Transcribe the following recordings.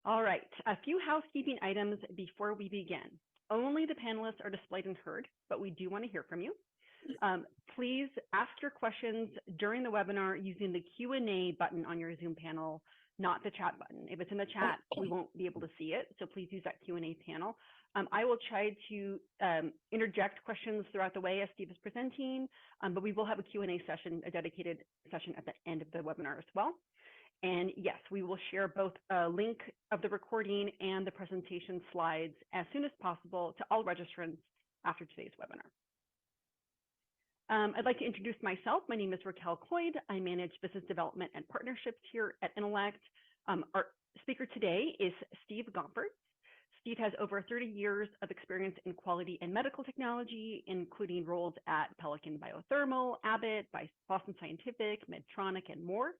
All right, a few housekeeping items before we begin. Only the panelists are displayed and heard, but we do want to hear from you. Please ask your questions during the webinar using the Q&A button on your Zoom panel, not the chat button. If it's in the chat, we won't be able to see it, so please use that Q&A panel. I will try to interject questions throughout the way as Steve is presenting, but we will have a Q&A session, a dedicated session at the end of the webinar as well. And yes, we will share both a link of the recording and the presentation slides as soon as possible to all registrants after today's webinar. I'd like to introduce myself. My name is Raquel Cloyd. I manage business development and partnerships here at Intellect. Our speaker today is Steve Gompertz. Steve has over 30 years of experience in quality and medical technology, including roles at Pelican Biothermal, Abbott, Boston Scientific, Medtronic, and more.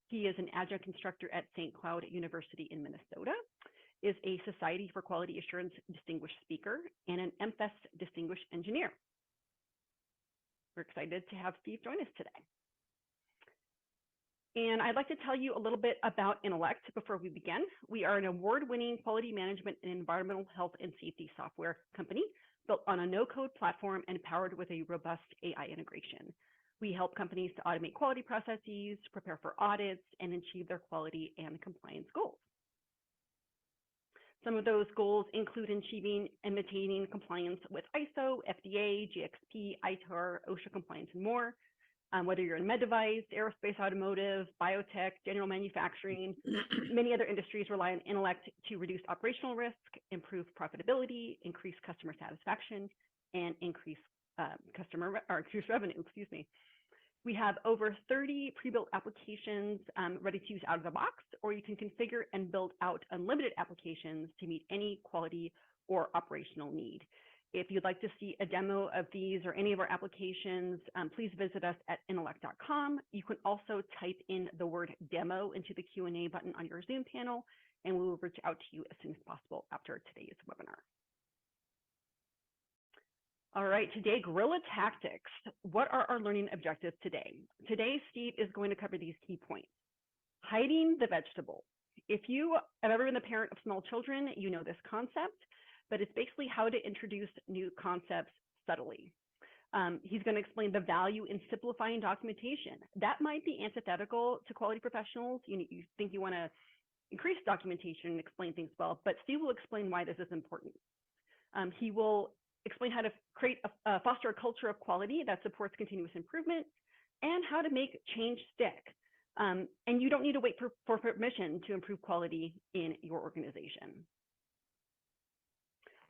He is an adjunct instructor at St. Cloud University in Minnesota, is a Society for Quality Assurance Distinguished Speaker, and an MFES Distinguished Engineer. We're excited to have Steve join us today. And I'd like to tell you a little bit about Intellect before we begin. We are an award-winning quality management and environmental health and safety software company built on a no-code platform and powered with a robust AI integration. We help companies to automate quality processes, prepare for audits, and achieve their quality and compliance goals. Some of those goals include achieving and maintaining compliance with ISO, FDA, GXP, ITAR, OSHA compliance, and more. Whether you're in med device, aerospace, automotive, biotech, general manufacturing, many other industries rely on Intellect to reduce operational risk, improve profitability, increase customer satisfaction, and increase revenue, excuse me. We have over 30 pre-built applications ready to use out of the box, or you can configure and build out unlimited applications to meet any quality or operational need. If you'd like to see a demo of these or any of our applications, please visit us at intellect.com. You can also type in the word demo into the Q&A button on your Zoom panel, and we will reach out to you as soon as possible after today's webinar. All right, today, Guerilla Tactics. What are our learning objectives today? Today, Steve is going to cover these key points. Hiding the vegetable. If you have ever been a parent of small children, you know this concept, but it's basically how to introduce new concepts subtly. He's going to explain the value in simplifying documentation. That might be antithetical to quality professionals. You think you want to increase documentation and explain things well, but Steve will explain why this is important. He will explain how to foster a culture of quality that supports continuous improvement and how to make change stick. And you don't need to wait for permission to improve quality in your organization.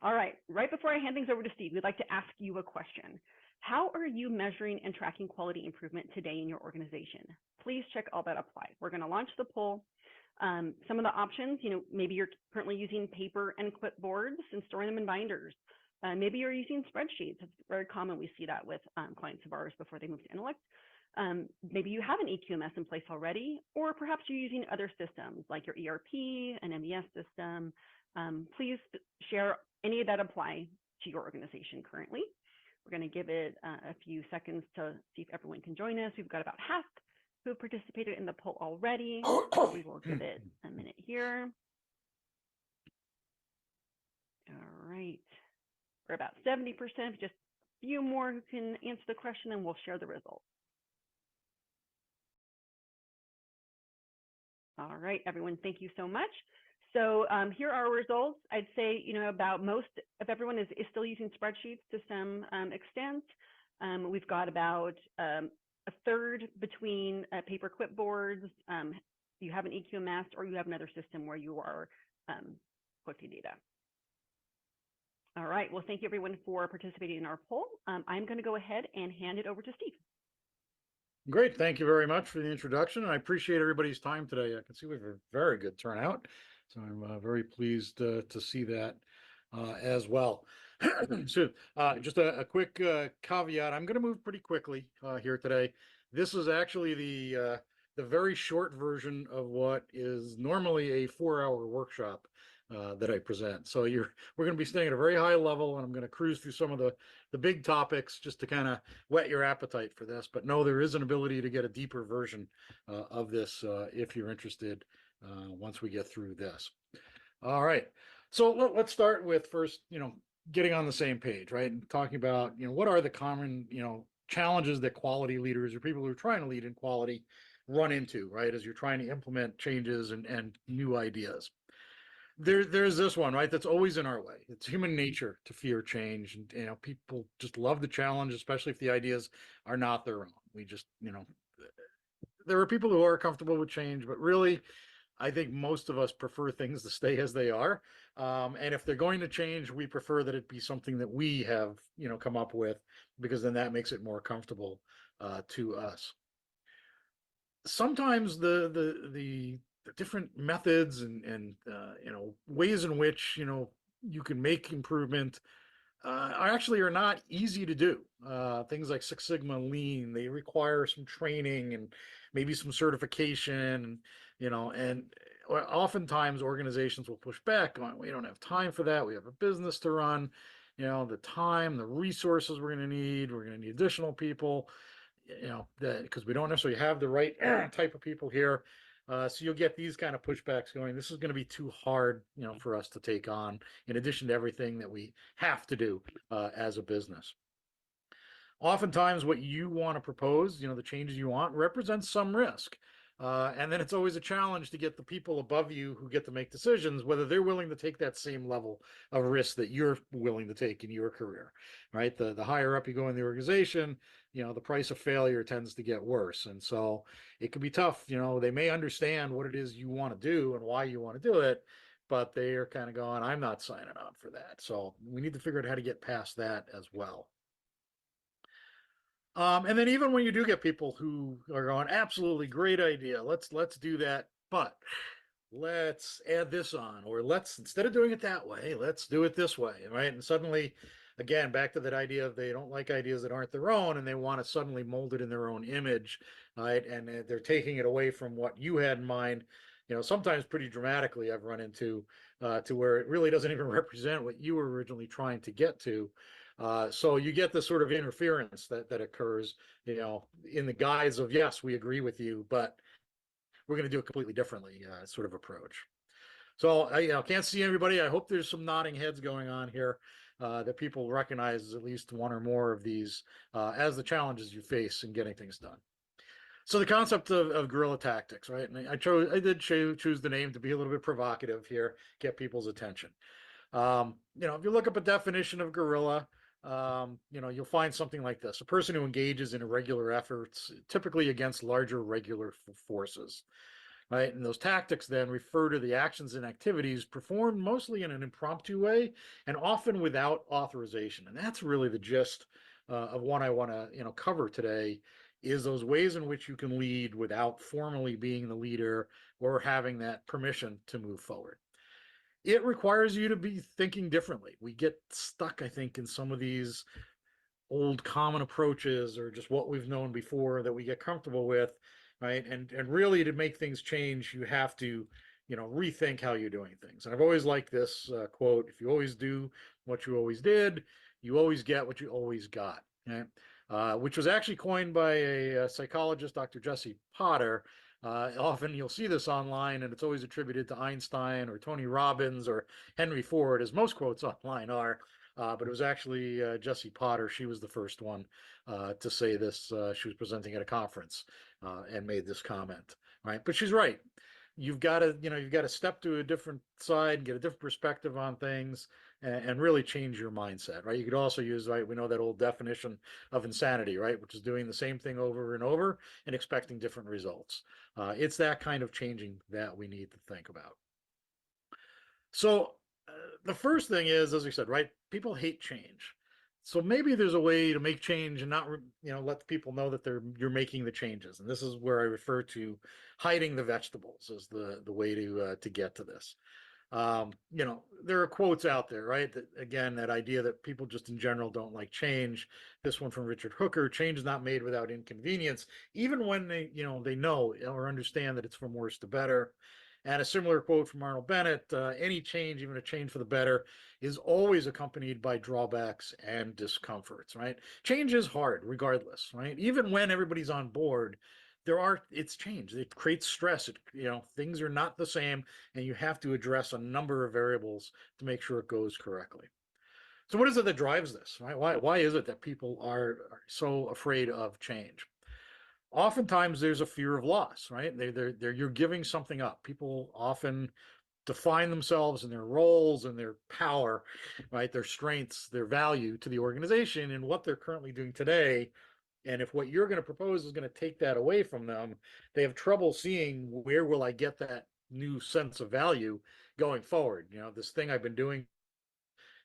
All right, right before I hand things over to Steve, we'd like to ask you a question. How are you measuring and tracking quality improvement today in your organization? Please check all that apply. We're going to launch the poll. Some of the options, maybe you're currently using paper and clipboards and storing them in binders. Maybe you're using spreadsheets. It's very common. We see that with clients of ours before they move to Intellect. Maybe you have an EQMS in place already, or perhaps you're using other systems like your ERP, an MES system. Please share any of that apply to your organization currently. We're going to give it a few seconds to see if everyone can join us. We've got about half who have participated in the poll already. We will give it a minute here. All right. We're about 70%, just a few more who can answer the question, and we'll share the results. All right, everyone, thank you so much. So here are our results. I'd say, about most of everyone is still using spreadsheets to some extent. We've got about a third between paper clipboards. You have an EQMS or you have another system where you are collecting data. All right, well, thank you everyone for participating in our poll. I'm going to go ahead and hand it over to Steve. Great, thank you very much for the introduction. I appreciate everybody's time today. I can see we have a very good turnout, so I'm very pleased to see that as well. So just a quick caveat. I'm going to move pretty quickly here today. This is actually the very short version of what is normally a 4-hour workshop that I present. So we're going to be staying at a very high level, and I'm going to cruise through some of the big topics just to kind of whet your appetite for this. But no, there is an ability to get a deeper version of this if you're interested once we get through this. All right. So let's start with first, getting on the same page, right? And talking about, what are the common, challenges that quality leaders or people who are trying to lead in quality run into, right? As you're trying to implement changes and new ideas. There's this one, right? That's always in our way. It's human nature to fear change. And, people just love the challenge, especially if the ideas are not their own. We just, there are people who are comfortable with change, but really, I think most of us prefer things to stay as they are. And if they're going to change, we prefer that it be something that we have, come up with, because then that makes it more comfortable to us. Sometimes the different methods and ways in which you can make improvement are not easy to do. Things like Six Sigma and Lean, they require some training and maybe some certification, and oftentimes organizations will push back going, we don't have time for that. We have a business to run, the time, the resources we're going to need, additional people, that because we don't necessarily have the right type of people here. So you'll get these kind of pushbacks going. This is going to be too hard, for us to take on, in addition to everything that we have to do as a business. Oftentimes, what you want to propose, the changes you want, represents some risk. And then it's always a challenge to get the people above you who get to make decisions, whether they're willing to take that same level of risk that you're willing to take in your career, right? The higher up you go in the organization, the price of failure tends to get worse. And so it can be tough. They may understand what it is you want to do and why you want to do it, but they are kind of going, I'm not signing on for that. So we need to figure out how to get past that as well. And then even when you do get people who are going, absolutely great idea, let's do that, but let's add this on, or let's, instead of doing it that way, let's do it this way, right? And suddenly, again, back to that idea of they don't like ideas that aren't their own, and they want to suddenly mold it in their own image, right? And they're taking it away from what you had in mind. Sometimes pretty dramatically, I've run into to where it really doesn't even represent what you were originally trying to get to. So you get this sort of interference that occurs, in the guise of, yes, we agree with you, but we're going to do it completely differently, sort of approach. So I can't see everybody. I hope there's some nodding heads going on here, that people recognize at least one or more of these as the challenges you face in getting things done. So the concept of guerrilla tactics, right? And I did choose the name to be a little bit provocative here, get people's attention. If you look up a definition of guerrilla, you'll find something like this: a person who engages in irregular efforts, typically against larger regular forces, right? And those tactics then refer to the actions and activities performed mostly in an impromptu way and often without authorization. And that's really the gist of what I want to, cover today, is those ways in which you can lead without formally being the leader or having that permission to move forward. It requires you to be thinking differently. We get stuck, I think, in some of these old common approaches or just what we've known before that we get comfortable with, right? And really, to make things change, you have to, rethink how you're doing things. And I've always liked this quote: if you always do what you always did, you always get what you always got, right? Which was actually coined by a psychologist, Dr. Jesse Potter. Often you'll see this online, and it's always attributed to Einstein or Tony Robbins or Henry Ford, as most quotes online are. But it was actually Jessie Potter. She was the first one to say this. She was presenting at a conference and made this comment, right? But she's right. You've got to step to a different side, get a different perspective on things, and really change your mindset, right? You could also use, right, we know that old definition of insanity, right, which is doing the same thing over and over and expecting different results. It's that kind of changing that we need to think about. So the first thing is, as we said, right, people hate change. So maybe there's a way to make change and not, let the people know that you're making the changes. And this is where I refer to hiding the vegetables as the way to get to this. There are quotes out there, right? That, again, that idea that people just in general don't like change. This one from Richard Hooker: change is not made without inconvenience, even when they know or understand that it's from worse to better. And a similar quote from Arnold Bennett: any change, even a change for the better, is always accompanied by drawbacks and discomforts, right? Change is hard regardless, right? Even when everybody's on board, it's change. It creates stress. Things are not the same, and you have to address a number of variables to make sure it goes correctly. So what is it that drives this, right? Why is it that people are so afraid of change? Oftentimes there's a fear of loss, right? You're giving something up. People often define themselves and their roles and their power, right? Their strengths, their value to the organization and what they're currently doing today. And if what you're going to propose is going to take that away from them, they have trouble seeing, where will I get that new sense of value going forward? This thing I've been doing,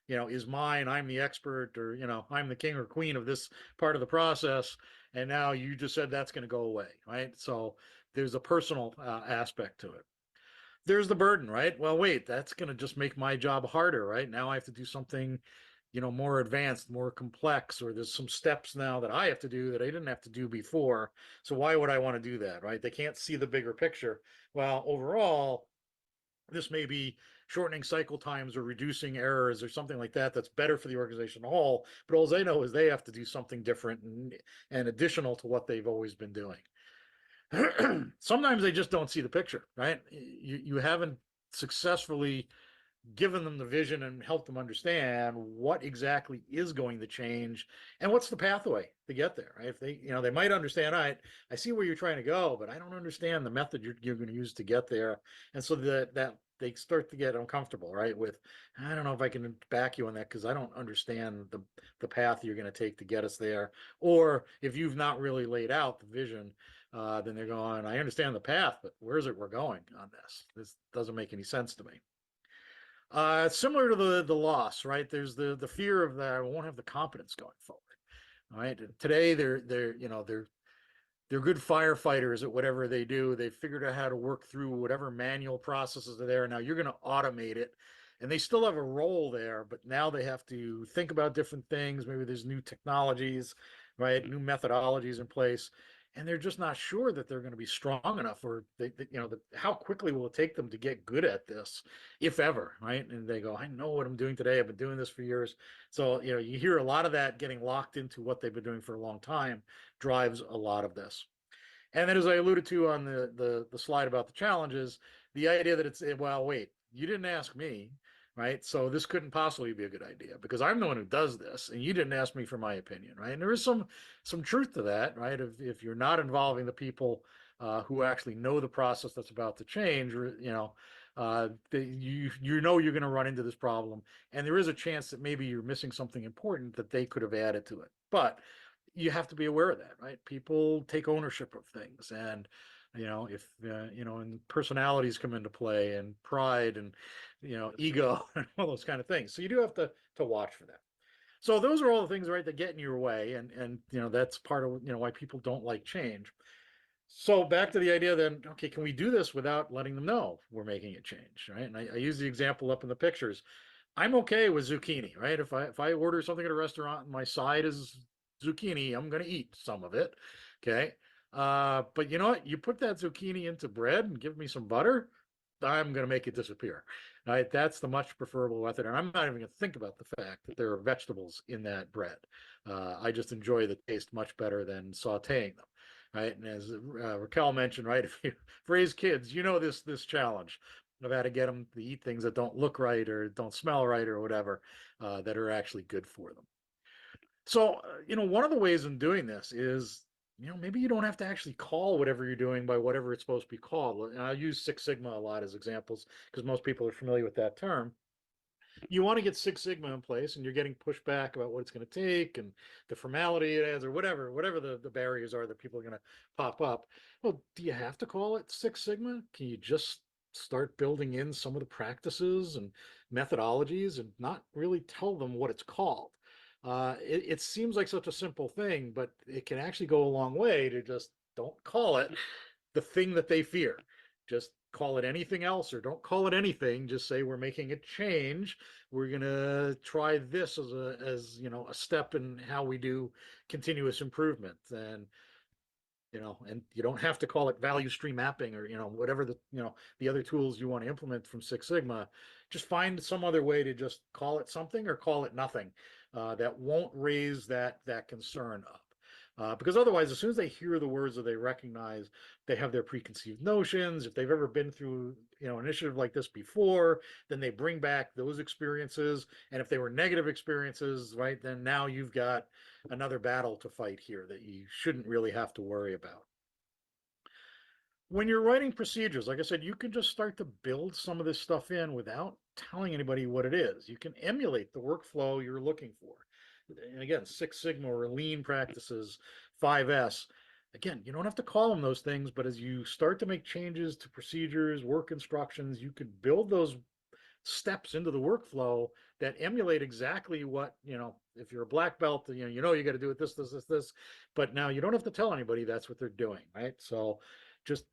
is mine. I'm the expert, or, I'm the king or queen of this part of the process. And now you just said that's going to go away, right? So there's a personal aspect to it. There's the burden, right? Well, wait, that's going to just make my job harder, right? Now I have to do something, more advanced, more complex, or there's some steps now that I have to do that I didn't have to do before. So why would I want to do that, right? They can't see the bigger picture. Well, overall, this may be shortening cycle times or reducing errors or something like that. That's better for the organization as a whole. But all they know is they have to do something different and additional to what they've always been doing. Sometimes they just don't see the picture, right? You haven't successfully given them the vision and helped them understand what exactly is going to change and what's the pathway to get there, right? If they might understand, all right, I see where you're trying to go, but I don't understand the method you're going to use to get there. And so that they start to get uncomfortable, right? With, I don't know if I can back you on that because I don't understand the path you're going to take to get us there. Or if you've not really laid out the vision, then they're going, I understand the path, but where is it we're going on this? This doesn't make any sense to me. Similar to the loss, right? There's the fear of that I won't have the competence going forward. Right. Today they're good firefighters at whatever they do. They've figured out how to work through whatever manual processes are there. Now you're going to automate it, and they still have a role there, but now they have to think about different things. Maybe there's new technologies, right? New methodologies in place, and they're just not sure that they're going to be strong enough, or how quickly will it take them to get good at this, if ever, right? And they go, I know what I'm doing today. I've been doing this for years. So, you hear a lot of that getting locked into what they've been doing for a long time drives a lot of this. And then, as I alluded to on the slide about the challenges, the idea that it's, well, wait, you didn't ask me, right? So this couldn't possibly be a good idea because I'm the one who does this, and you didn't ask me for my opinion, right? And there is some truth to that, right? If you're not involving the people who actually know the process that's about to change, or you're going to run into this problem, and there is a chance that maybe you're missing something important that they could have added to it, but you have to be aware of that, right? People take ownership of things, and if and personalities come into play, and pride, and ego, and all those kind of things. So you do have to watch for that. So those are all the things, right, that get in your way, and that's part of why people don't like change. So back to the idea then, okay, can we do this without letting them know we're making a change, right? And I use the example up in the pictures. I'm okay with zucchini, right? If I order something at a restaurant and my side is zucchini, I'm going to eat some of it, okay? But you know what? You put that zucchini into bread and give me some butter, I'm going to make it disappear, right? That's the much preferable method, and I'm not even going to think about the fact that there are vegetables in that bread. I just enjoy the taste much better than sautéing them, right? And as Raquel mentioned, right, if you raise kids, this challenge of how to get them to eat things that don't look right or don't smell right or whatever, that are actually good for them. So, one of the ways in doing this is, maybe you don't have to actually call whatever you're doing by whatever it's supposed to be called. And I use Six Sigma a lot as examples because most people are familiar with that term. You want to get Six Sigma in place, and you're getting pushback about what it's going to take and the formality it has, or whatever the barriers are that people are going to pop up. Well, do you have to call it Six Sigma? Can you just start building in some of the practices and methodologies and not really tell them what it's called? It seems like such a simple thing, but it can actually go a long way to just don't call it the thing that they fear. Just call it anything else, or don't call it anything. Just say we're making a change. We're going to try this as a step in how we do continuous improvement. And and you don't have to call it value stream mapping, or whatever the other tools you want to implement from Six Sigma. Just find some other way to just call it something or call it nothing that won't raise that concern up. Because otherwise, as soon as they hear the words that they recognize, they have their preconceived notions. If they've ever been through, an initiative like this before, then they bring back those experiences. And if they were negative experiences, right, then now you've got another battle to fight here that you shouldn't really have to worry about. When you're writing procedures, like I said, you can just start to build some of this stuff in without telling anybody what it is. You can emulate the workflow you're looking for. And again, Six Sigma or lean practices, 5S. Again, you don't have to call them those things, but as you start to make changes to procedures, work instructions, you could build those steps into the workflow that emulate exactly what, if you're a black belt, you got to do it this, but now you don't have to tell anybody that's what they're doing, right? So just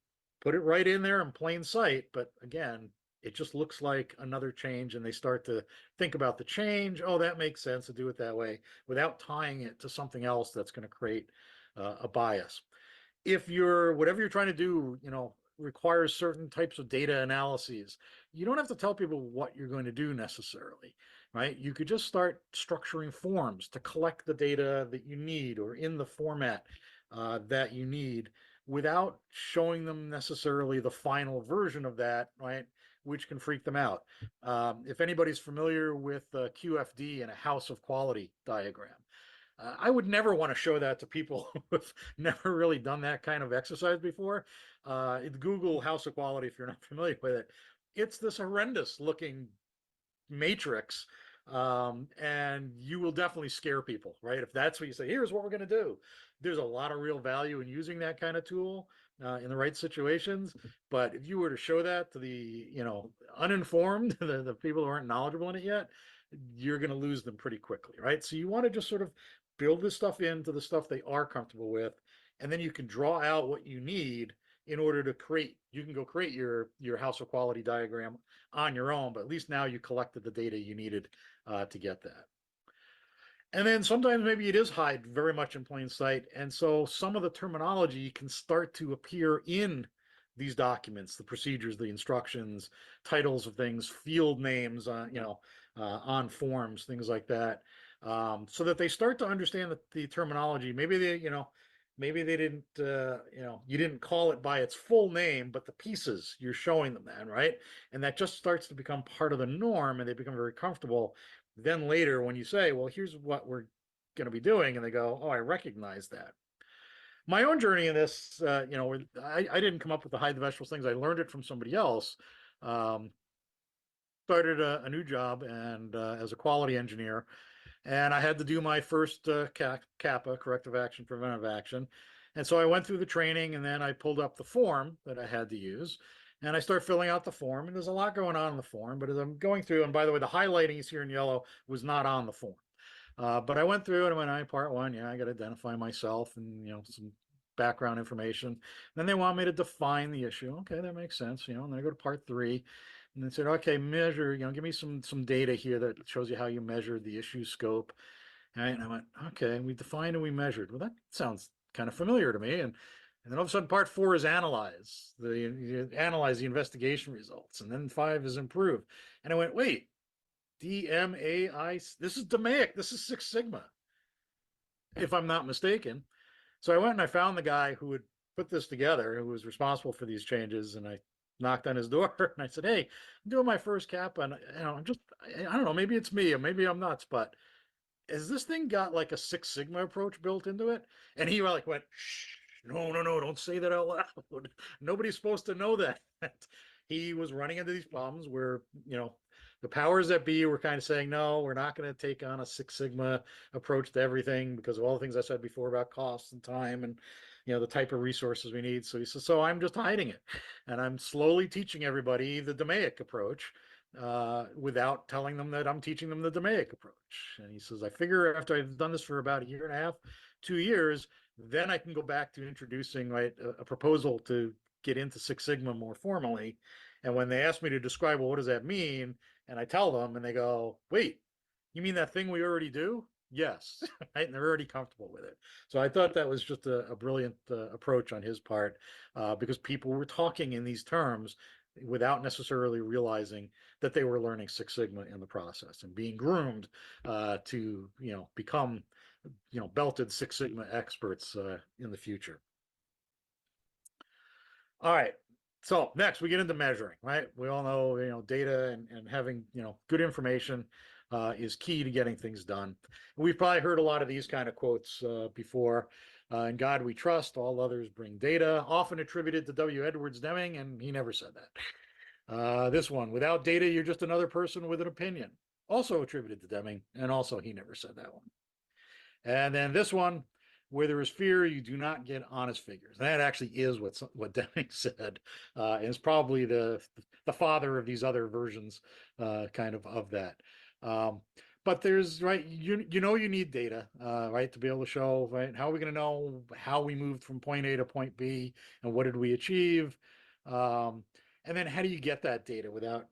put it right in there in plain sight. But again, it just looks like another change, and they start to think about the change. Oh, that makes sense to do it that way without tying it to something else that's going to create a bias. If whatever you're trying to do, requires certain types of data analyses, you don't have to tell people what you're going to do necessarily, right? You could just start structuring forms to collect the data that you need or in the format that you need without showing them necessarily the final version of that, right? Which can freak them out. If anybody's familiar with QFD and a house of quality diagram, I would never want to show that to people who've never really done that kind of exercise before. Google House of Quality if you're not familiar with it. It's this horrendous looking matrix, and you will definitely scare people, right? If that's what you say, here's what we're going to do. There's a lot of real value in using that kind of tool in the right situations. But if you were to show that to the uninformed, the people who aren't knowledgeable in it yet, you're going to lose them pretty quickly, right? So you want to just sort of build this stuff into the stuff they are comfortable with, and then you can draw out what you need in order to you can go create your house of quality diagram on your own, but at least now you collected the data you needed to get that. And then sometimes maybe it is hide very much in plain sight. And so some of the terminology can start to appear in these documents, the procedures, the instructions, titles of things, field names, on forms, things like that, so that they start to understand the terminology. Maybe they didn't, you didn't call it by its full name, but the pieces you're showing them that, right? And that just starts to become part of the norm, and they become very comfortable. Then later, when you say, well, here's what we're going to be doing, and they go, oh, I recognize that. My own journey in this, I didn't come up with the hide the vegetables things. I learned it from somebody else. Um, Started a new job and as a quality engineer, and I had to do my first CAPA, corrective action, preventive action. And so I went through the training, and then I pulled up the form that I had to use, and I started filling out the form. And there's a lot going on in the form, but as I'm going through, and by the way, the highlighting is here in yellow was not on the form. But I went through and I went, part one, I got to identify myself and, some background information. Then they want me to define the issue. Okay, that makes sense, and then I go to part three. And they said, okay, measure, give me some data here that shows you how you measured the issue scope. And I went, okay, we defined and we measured. Well, that sounds kind of familiar to me. And then all of a sudden, part four is analyze. You analyze the investigation results. And then five is improve. And I went, wait, DMAI, this is DMAIC, this is Six Sigma, if I'm not mistaken. So I went and I found the guy who had put this together, who was responsible for these changes. And I knocked on his door and I said, hey, I'm doing my first cap. And, I don't know, maybe it's me or maybe I'm nuts, but has this thing got like a Six Sigma approach built into it? And he went, shh, no, don't say that out loud. Nobody's supposed to know that. He was running into these problems where, the powers that be were kind of saying, no, we're not going to take on a Six Sigma approach to everything because of all the things I said before about costs and time and, the type of resources we need. So he says, so I'm just hiding it. And I'm slowly teaching everybody the DMAIC approach without telling them that I'm teaching them the DMAIC approach. And he says, I figure after I've done this for about a year and a half, 2 years, then I can go back to introducing a proposal to get into Six Sigma more formally. And when they ask me to describe, well, what does that mean? And I tell them and they go, wait, you mean that thing we already do? Yes. Right? And they're already comfortable with it. So I thought that was just a brilliant approach on his part because people were talking in these terms without necessarily realizing that they were learning Six Sigma in the process and being groomed to become belted Six Sigma experts in the future. All right. So next we get into measuring, right? We all know, data and having, good information is key to getting things done. We've probably heard a lot of these kind of quotes before. In God we trust, all others bring data, often attributed to W. Edwards Deming, and he never said that. This one, without data, you're just another person with an opinion, also attributed to Deming, and also he never said that one. And then this one, where there is fear, you do not get honest figures. And that actually is what Deming said. And it's probably the father of these other versions, kind of that. But there's right, you need data, right, to be able to show, right, how are we going to know how we moved from point A to point B and what did we achieve, and then how do you get that data without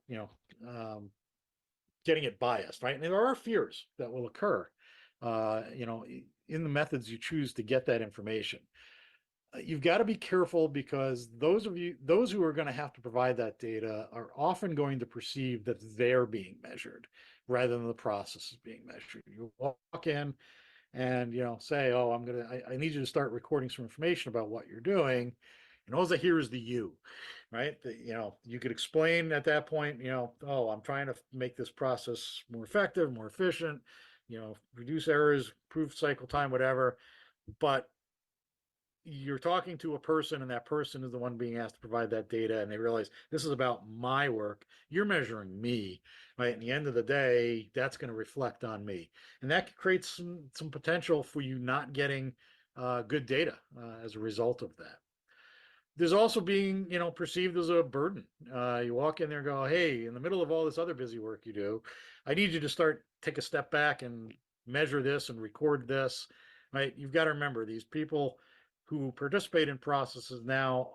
getting it biased, right? And there are fears that will occur, in the methods you choose to get that information. You've got to be careful because those who are going to have to provide that data are often going to perceive that they're being measured rather than the process is being measured. You walk in and say, oh, I need you to start recording some information about what you're doing, and all I hear is the you, right? You could explain at that point, oh, I'm trying to make this process more effective, more efficient, reduce errors, improve cycle time, whatever. But you're talking to a person and that person is the one being asked to provide that data, and they realize this is about my work. You're measuring me, right? At the end of the day, that's going to reflect on me. And that creates some potential for you not getting good data as a result of that. There's also being, perceived as a burden. You walk in there and go, hey, in the middle of all this other busy work you do, I need you to take a step back and measure this and record this, right? You've got to remember these people who participate in processes now,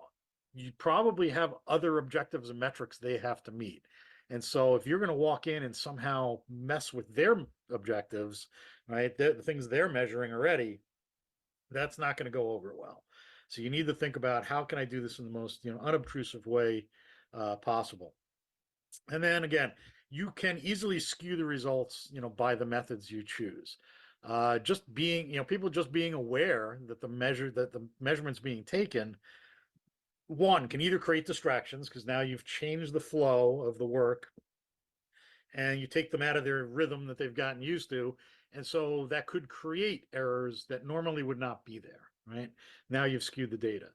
you probably have other objectives and metrics they have to meet. And so if you're going to walk in and somehow mess with their objectives, right, the things they're measuring already, that's not going to go over well. So you need to think about how can I do this in the most unobtrusive way possible. And then again, you can easily skew the results by the methods you choose. Just being people just being aware that the measurements being taken, one, can either create distractions because now you've changed the flow of the work and you take them out of their rhythm that they've gotten used to. And so that could create errors that normally would not be there, right? Now you've skewed the data.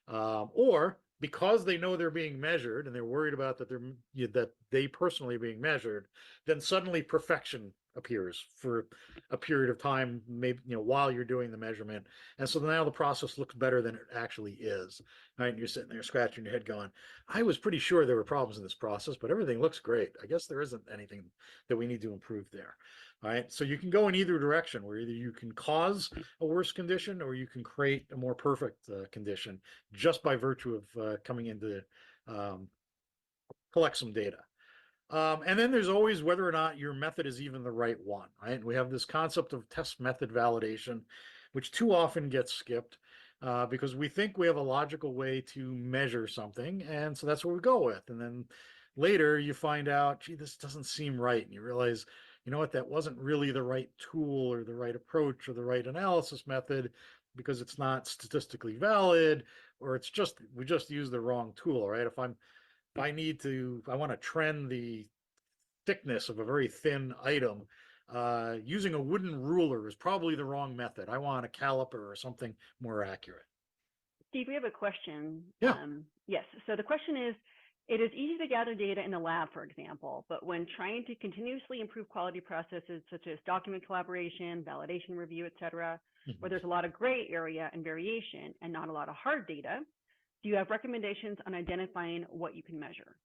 Or because they know they're being measured and they're worried about that they personally being measured, then suddenly perfection appears for a period of time, maybe while you're doing the measurement, and so now the process looks better than it actually is, right? And you're sitting there scratching your head going, I was pretty sure there were problems in this process, but everything looks great. I guess there isn't anything that we need to improve there. All right, so you can go in either direction, where either you can cause a worse condition or you can create a more perfect condition just by virtue of coming in to collect some data. And then there's always whether or not your method is even the right one, right? And we have this concept of test method validation, which too often gets skipped because we think we have a logical way to measure something, and so that's what we go with. And then later you find out, gee, this doesn't seem right, and you realize, you know what, that wasn't really the right tool or the right approach or the right analysis method because it's not statistically valid, or we just used the wrong tool, right? If I want to trend the thickness of a very thin item, using a wooden ruler is probably the wrong method. I want a caliper or something more accurate. Steve, we have a question. Yeah. Yes. So the question is, it is easy to gather data in the lab, for example, but when trying to continuously improve quality processes such as document collaboration, validation review, et cetera, where there's a lot of gray area and variation and not a lot of hard data, do you have recommendations on identifying what you can measure?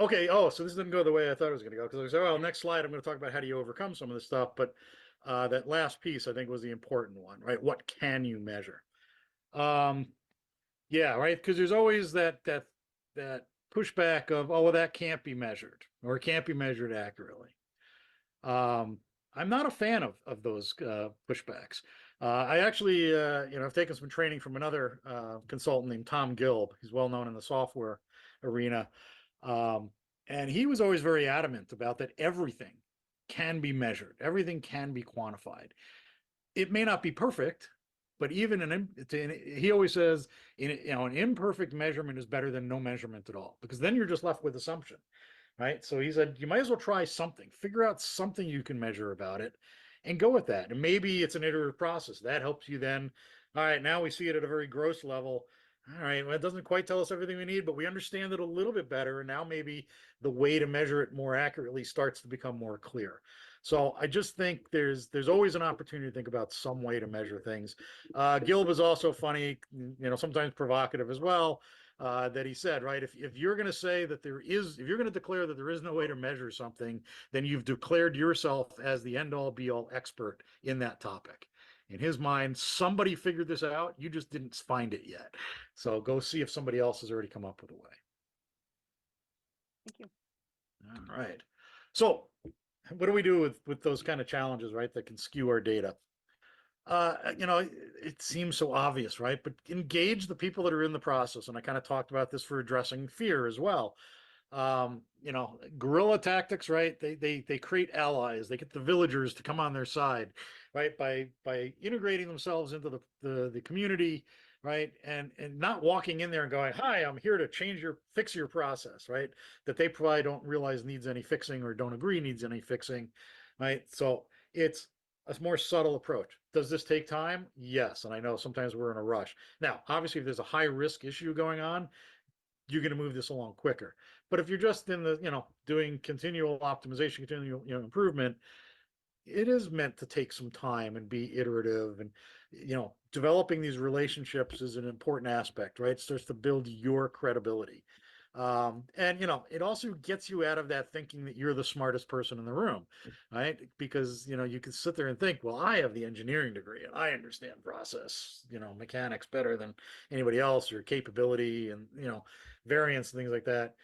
Okay. Oh, so this didn't go the way I thought it was going to go, because I said, well, next slide, I'm going to talk about how do you overcome some of this stuff. But that last piece, I think, was the important one, right? What can you measure? Yeah, right. Because there's always that pushback of, oh, well, that can't be measured or it can't be measured accurately. I'm not a fan of those pushbacks. I actually, I've taken some training from another consultant named Tom Gilb. He's well known in the software arena. And he was always very adamant about that everything can be measured. Everything can be quantified. It may not be perfect, but even he always says, an imperfect measurement is better than no measurement at all, because then you're just left with assumption, right? So he said, you might as well try something, figure out something you can measure about it and go with that. And maybe it's an iterative process that helps you then. All right, now we see it at a very gross level. All right, well, it doesn't quite tell us everything we need, but we understand it a little bit better. And now maybe the way to measure it more accurately starts to become more clear. So I just think there's always an opportunity to think about some way to measure things. Gilb is also funny, sometimes provocative as well. That he said, right? If you're going to say that if you're going to declare that there is no way to measure something, then you've declared yourself as the end all be all expert in that topic. In his mind, somebody figured this out. You just didn't find it yet. So go see if somebody else has already come up with a way. Thank you. All right. So what do we do with those kind of challenges, right? That can skew our data. It seems so obvious, right? But engage the people that are in the process. And I kind of talked about this for addressing fear as well. Guerilla Tactics, right? They create allies. They get the villagers to come on their side, right? By integrating themselves into the community, right? And not walking in there and going, "Hi, I'm here to fix your process," right? That they probably don't realize needs any fixing or don't agree needs any fixing, right? So it's a more subtle approach. Does this take time? Yes. And I know sometimes we're in a rush. Now, obviously, if there's a high risk issue going on, you're going to move this along quicker. But if you're just in the, doing continual optimization, continual, improvement, it is meant to take some time and be iterative. And, developing these relationships is an important aspect, right? It starts to build your credibility. And it also gets you out of that thinking that you're the smartest person in the room, right? Because you can sit there and think, well, I have the engineering degree and I understand process, mechanics better than anybody else, or capability and variance and things like that.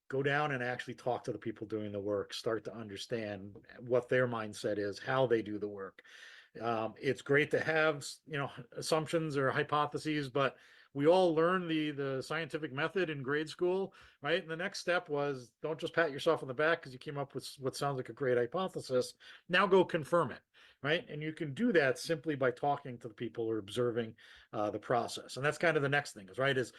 Go down and actually talk to the people doing the work, start to understand what their mindset is, how they do the work. It's great to have assumptions or hypotheses, but we all learned the scientific method in grade school, right? And the next step was, don't just pat yourself on the back because you came up with what sounds like a great hypothesis. Now go confirm it, right? And you can do that simply by talking to the people or observing the process. And that's kind of the next thing, is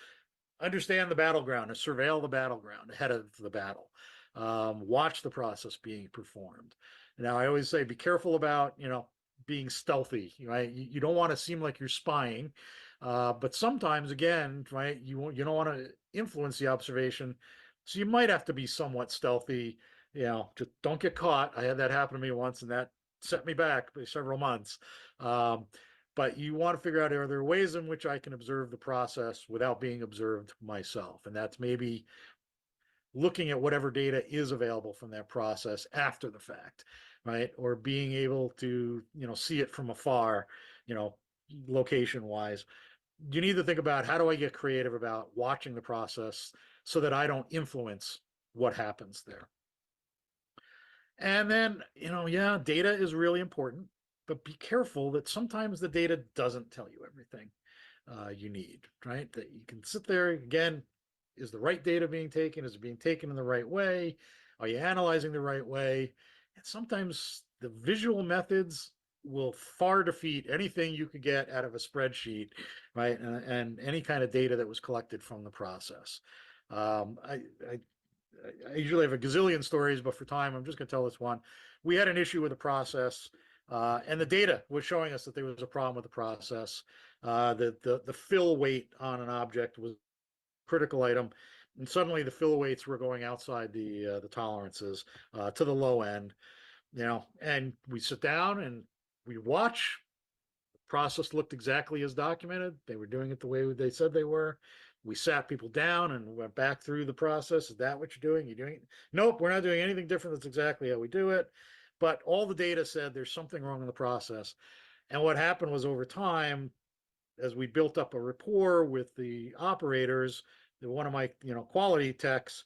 understand the battleground and surveil the battleground ahead of the battle. Watch the process being performed. Now, I always say, be careful about, being stealthy, right? You don't want to seem like you're spying, but sometimes, again, right, you don't want to influence the observation, so you might have to be somewhat stealthy. Just don't get caught. I had that happen to me once, and that set me back by several months. But you want to figure out, are there ways in which I can observe the process without being observed myself? And that's maybe looking at whatever data is available from that process after the fact, right? Or being able to, see it from afar, location wise. You need to think about, how do I get creative about watching the process so that I don't influence what happens there? And then, yeah, data is really important, but be careful that sometimes the data doesn't tell you everything you need, right? That you can sit there again. Is the right data being taken? Is it being taken in the right way? Are you analyzing the right way? And sometimes the visual methods will far defeat anything you could get out of a spreadsheet, right? And any kind of data that was collected from the process. I usually have a gazillion stories, but for time, I'm just going to tell this one. We had an issue with the process, and the data was showing us that there was a problem with the process. The fill weight on an object was a critical item, and suddenly the fill weights were going outside the tolerances to the low end. And we sit down and we watch. The process looked exactly as documented. They were doing it the way they said they were. We sat people down and went back through the process. Is that what you're doing? You're doing it? Nope, we're not doing anything different. That's exactly how we do it. But all the data said there's something wrong in the process. And what happened was, over time, as we built up a rapport with the operators, one of my quality techs,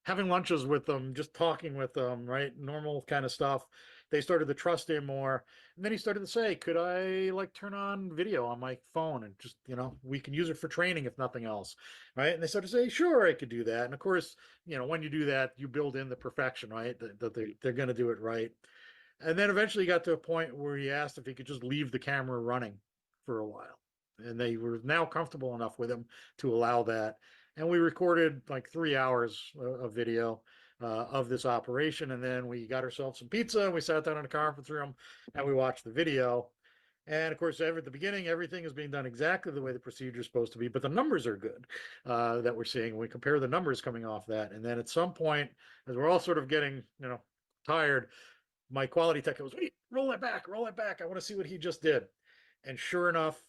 having lunches with them, just talking with them, right? Normal kind of stuff. they started to trust him more. And then he started to say, could I like turn on video on my phone and just, we can use it for training if nothing else, right? And they started to say, sure, I could do that. And of course, when you do that, you build in the perfection, right? That they're going to do it right. And then eventually he got to a point where he asked if he could just leave the camera running for a while. And they were now comfortable enough with him to allow that. And we recorded like 3 hours of video of this operation. And then we got ourselves some pizza and we sat down in a conference room and we watched the video. And of course, at the beginning, everything is being done exactly the way the procedure is supposed to be, but the numbers are good that we're seeing. We compare the numbers coming off that. And then at some point, as we're all sort of getting, tired, my quality tech goes, wait, roll it back, roll it back. I want to see what he just did. And sure enough,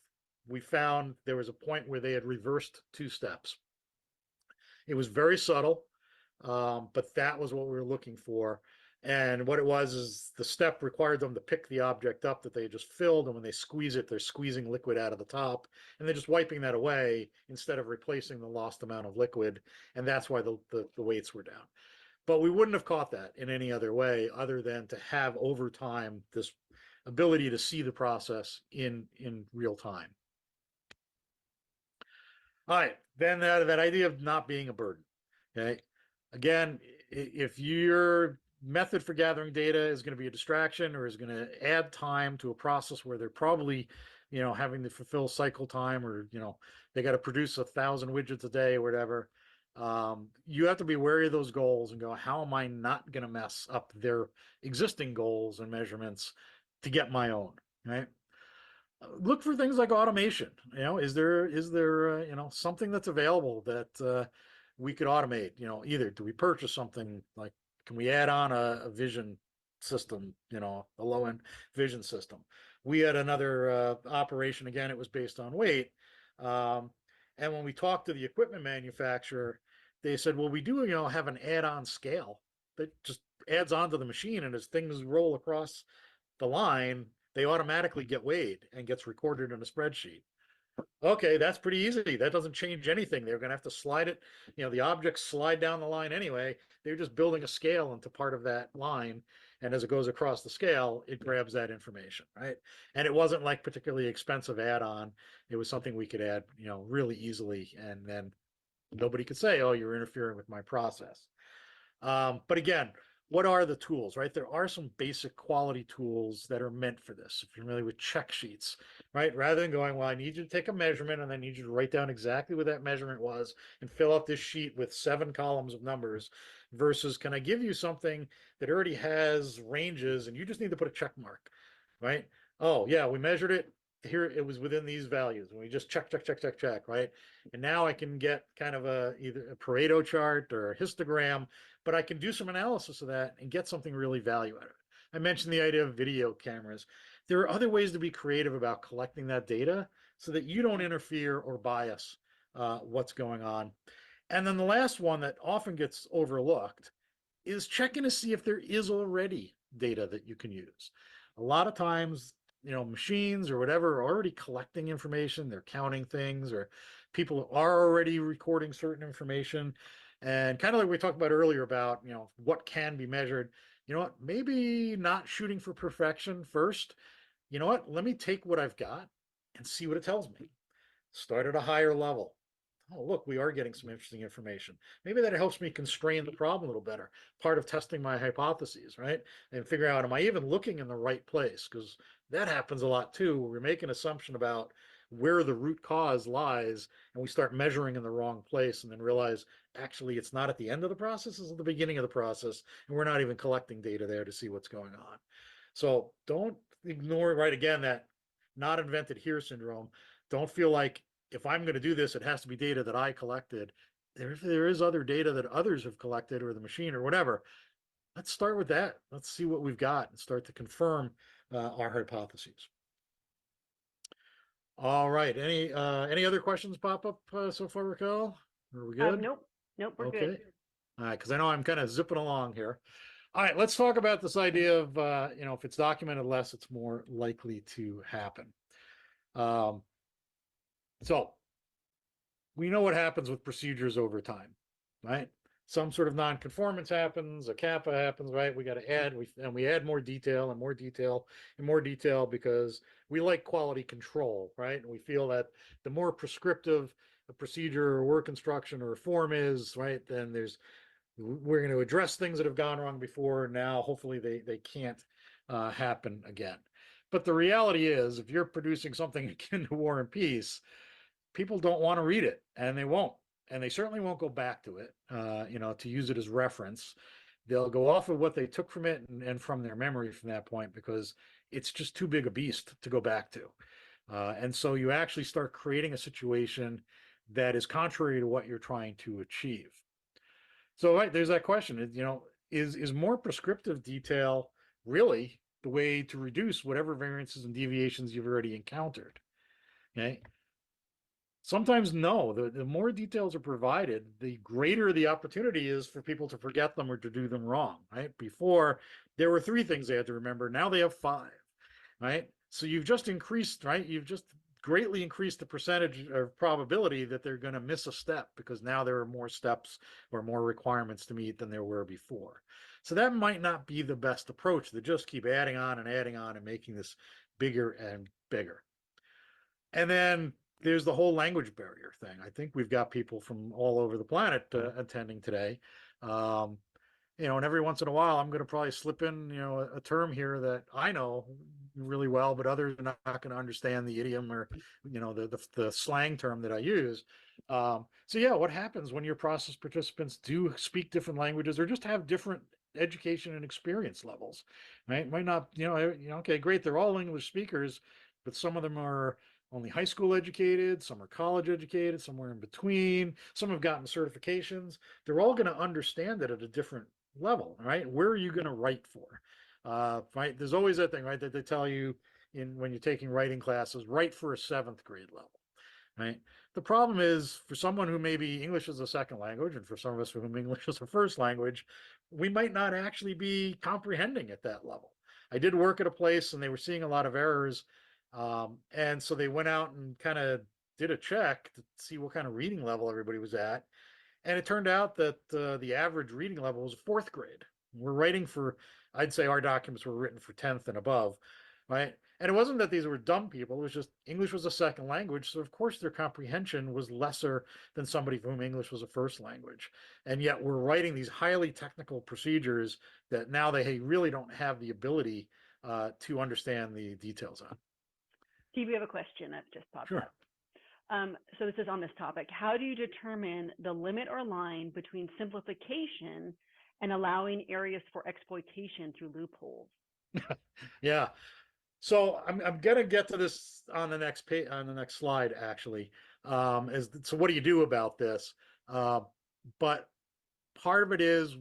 we found there was a point where they had reversed 2 steps. It was very subtle, but that was what we were looking for. And what it was is the step required them to pick the object up that they just filled. And when they squeeze it, they're squeezing liquid out of the top. And they're just wiping that away instead of replacing the lost amount of liquid. And that's why the weights were down. But we wouldn't have caught that in any other way other than to have over time this ability to see the process in real time. All right, then that idea of not being a burden. Okay, again, if your method for gathering data is going to be a distraction or is going to add time to a process where they're probably, having to fulfill cycle time, or they got to produce 1,000 widgets a day or whatever, you have to be wary of those goals and go, how am I not going to mess up their existing goals and measurements to get my own, right? Look for things like automation. Is there something that's available that we could automate? Either do we purchase something like, can we add on a vision system, a low-end vision system? We had another operation, again, it was based on weight. And when we talked to the equipment manufacturer, they said, well, we do, have an add-on scale that just adds onto the machine, and as things roll across the line, they automatically get weighed and gets recorded in a spreadsheet. Okay, that's pretty easy. That doesn't change anything. They're going to have to slide it. The objects slide down the line anyway. They're just building a scale into part of that line. And as it goes across the scale, it grabs that information, right? And it wasn't like particularly expensive add-on. It was something we could add, really easily. And then nobody could say, oh, you're interfering with my process. But again, what are the tools, right? There are some basic quality tools that are meant for this. If you're familiar with check sheets, right? Rather than going, well, I need you to take a measurement and I need you to write down exactly what that measurement was and fill out this sheet with 7 columns of numbers, versus can I give you something that already has ranges and you just need to put a check mark, right? Oh yeah, we measured it. Here it was within these values, and we just check, right? And now I can get kind of either a Pareto chart or a histogram, but I can do some analysis of that and get something really value out of it. I mentioned the idea of video cameras. There are other ways to be creative about collecting that data so that you don't interfere or bias what's going on. And then the last one that often gets overlooked is checking to see if there is already data that you can use. A lot of times, machines or whatever are already collecting information, they're counting things, or people are already recording certain information. And kind of like we talked about earlier about, what can be measured, maybe not shooting for perfection first. Let me take what I've got and see what it tells me. Start at a higher level. Oh, look, we are getting some interesting information. Maybe that helps me constrain the problem a little better. Part of testing my hypotheses, right? And figure out, am I even looking in the right place? Because that happens a lot too. We make an assumption about where the root cause lies, and we start measuring in the wrong place and then realize actually it's not at the end of the process, it's at the beginning of the process, and we're not even collecting data there to see what's going on. So don't ignore, right, again, that not invented here syndrome. Don't feel like if I'm going to do this, it has to be data that I collected. If there is other data that others have collected, or the machine or whatever, let's start with that. Let's see what we've got and start to confirm our hypotheses. All right. Any other questions pop up so far, Raquel? Are we good? Nope, we're okay. good. All right, because I know I'm kind of zipping along here. All right, let's talk about this idea of, if it's documented less, it's more likely to happen. So we know what happens with procedures over time, right? some sort of non-conformance happens, a kappa happens, right? We got to add, we add more detail and more detail and more detail because we like quality control, right? And we feel that the more prescriptive a procedure or work instruction or a form is, right, then we're going to address things that have gone wrong before. Now, hopefully they can't happen again. But the reality is, if you're producing something akin to War and Peace, people don't want to read it, and they won't. And they certainly won't go back to it, to use it as reference. They'll go off of what they took from it and from their memory from that point because it's just too big a beast to go back to. And so you actually start creating a situation that is contrary to what you're trying to achieve. So right, there's that question, is more prescriptive detail really the way to reduce whatever variances and deviations you've already encountered? Okay. Sometimes no. The more details are provided, the greater the opportunity is for people to forget them or to do them wrong, right? Before, there were 3 things they had to remember. Now they have 5, right? So you've just increased, right? You've just greatly increased the percentage of probability that they're going to miss a step because now there are more steps or more requirements to meet than there were before. So that might not be the best approach, to just keep adding on and making this bigger and bigger. And then there's the whole language barrier thing. I think we've got people from all over the planet attending today. And every once in a while, I'm going to probably slip in, a term here that I know really well, but others are not going to understand the idiom or, the slang term that I use. So yeah, what happens when your process participants do speak different languages or just have different education and experience levels, right? Might not, okay, great, they're all English speakers, but some of them are only high school educated, some are college educated, somewhere in between, some have gotten certifications. They're all going to understand it at a different level, right? Where are you going to write for? Right? There's always that thing, right, that they tell you when you're taking writing classes, write for a 7th grade level, right? The problem is, for someone who maybe English is a second language, and for some of us for whom English is a first language, we might not actually be comprehending at that level. I did work at a place and they were seeing a lot of errors. And so they went out and kind of did a check to see what kind of reading level everybody was at. And it turned out that the average reading level was 4th grade. We're writing for, I'd say our documents were written for 10th and above, right? And it wasn't that these were dumb people. It was just English was a second language. So of course their comprehension was lesser than somebody for whom English was a first language. And yet we're writing these highly technical procedures that now they really don't have the ability to understand the details on. Steve, we have a question that just popped Sure. up. So this is on this topic. How do you determine the limit or line between simplification and allowing areas for exploitation through loopholes? Yeah. So I'm going to get to this on the next page, on the next slide, actually. So what do you do about this? But part of it is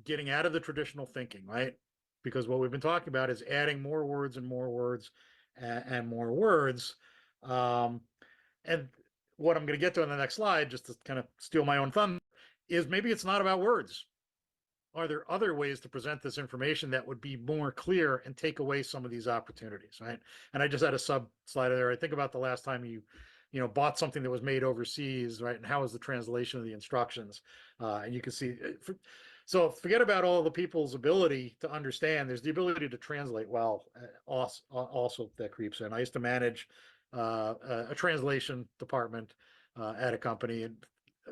getting out of the traditional thinking, right? Because what we've been talking about is adding more words and more words and more words. And what I'm going to get to on the next slide, just to kind of steal my own thunder, is maybe it's not about words. Are there other ways to present this information that would be more clear and take away some of these opportunities, right? And I just had a sub slide there. I think about the last time you bought something that was made overseas, right? And how is the translation of the instructions? And you can see, so forget about all the people's ability to understand. There's the ability to translate well, also that creeps in. I used to manage a translation department at a company, and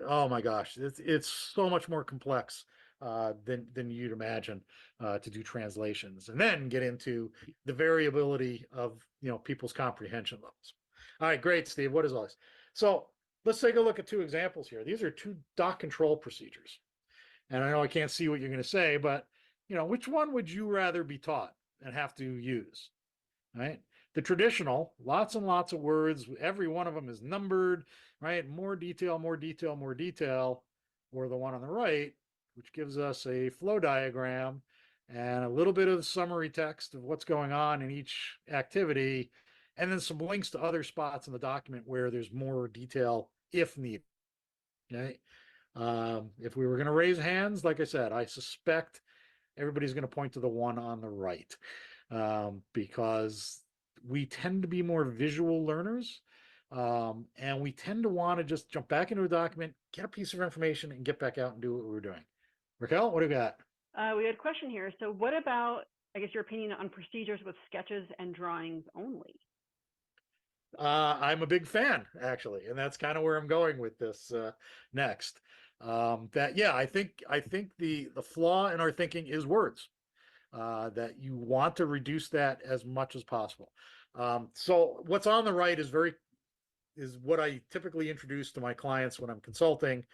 oh my gosh, it's so much more complex than you'd imagine to do translations, and then get into the variability of people's comprehension levels. All right, great, Steve. What is all this? So let's take a look at 2 examples here. These are 2 doc control procedures, and I know I can't see what you're going to say, but which one would you rather be taught and have to use? Right? The traditional, lots and lots of words. Every one of them is numbered, right? More detail, more detail, more detail. Or the one on the right, which gives us a flow diagram and a little bit of summary text of what's going on in each activity, and then some links to other spots in the document where there's more detail if needed. Okay. If we were going to raise hands, like I said, I suspect everybody's going to point to the one on the right, because we tend to be more visual learners. And we tend to want to just jump back into a document, get a piece of information, and get back out and do what we were doing. Raquel, what do you got? We had a question here. So what about, I guess, your opinion on procedures with sketches and drawings only? I'm a big fan, actually, and that's kind of where I'm going with this next. Yeah, I think the flaw in our thinking is words. That you want to reduce that as much as possible. So what's on the right is what I typically introduce to my clients when I'm consulting.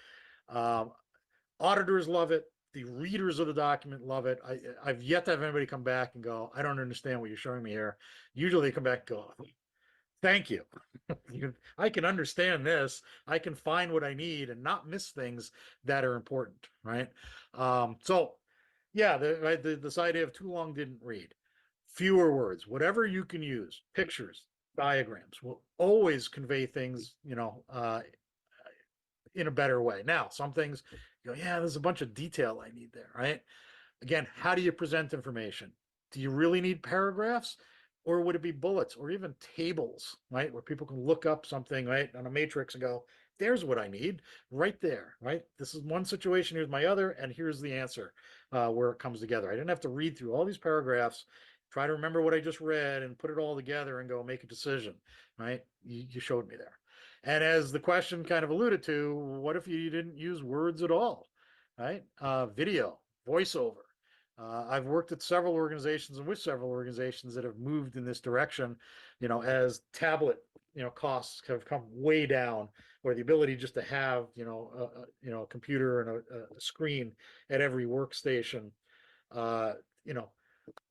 Um, Auditors love it. The readers of the document love it. I've yet to have anybody come back and go, I don't understand what you're showing me here. Usually they come back and go, thank you. I can understand this. I can find what I need and not miss things that are important, right? So yeah, this idea of too long didn't read. Fewer words, whatever you can use, pictures, diagrams will always convey things, in a better way. Now, some things you go, yeah, there's a bunch of detail I need there, right? Again, how do you present information? Do you really need paragraphs? Or would it be bullets or even tables, right? Where people can look up something, right, on a matrix and go, there's what I need right there, right? This is one situation, here's my other, and here's the answer where it comes together. I didn't have to read through all these paragraphs, try to remember what I just read and put it all together and go make a decision, right? You showed me there. And as the question kind of alluded to, what if you didn't use words at all, right? Video, voiceover. I've worked at several organizations and with several organizations that have moved in this direction, as tablet, costs have come way down, where the ability just to have, a computer and a screen at every workstation, uh, you know,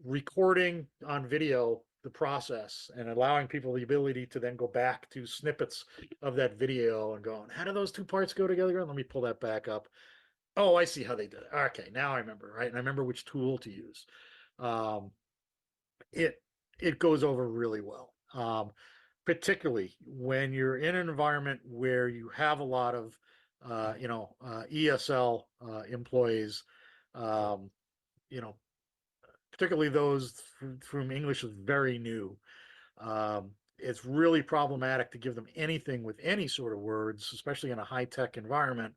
recording on video the process and allowing people the ability to then go back to snippets of that video and going, how do those two parts go together? Let me pull that back up. Oh, I see how they did it. Okay, now I remember, right? And I remember which tool to use. Um, it it goes over really well, particularly when you're in an environment where you have a lot of ESL employees, um, you know, particularly those for whom English is very new. It's really problematic to give them anything with any sort of words, especially in a high tech environment.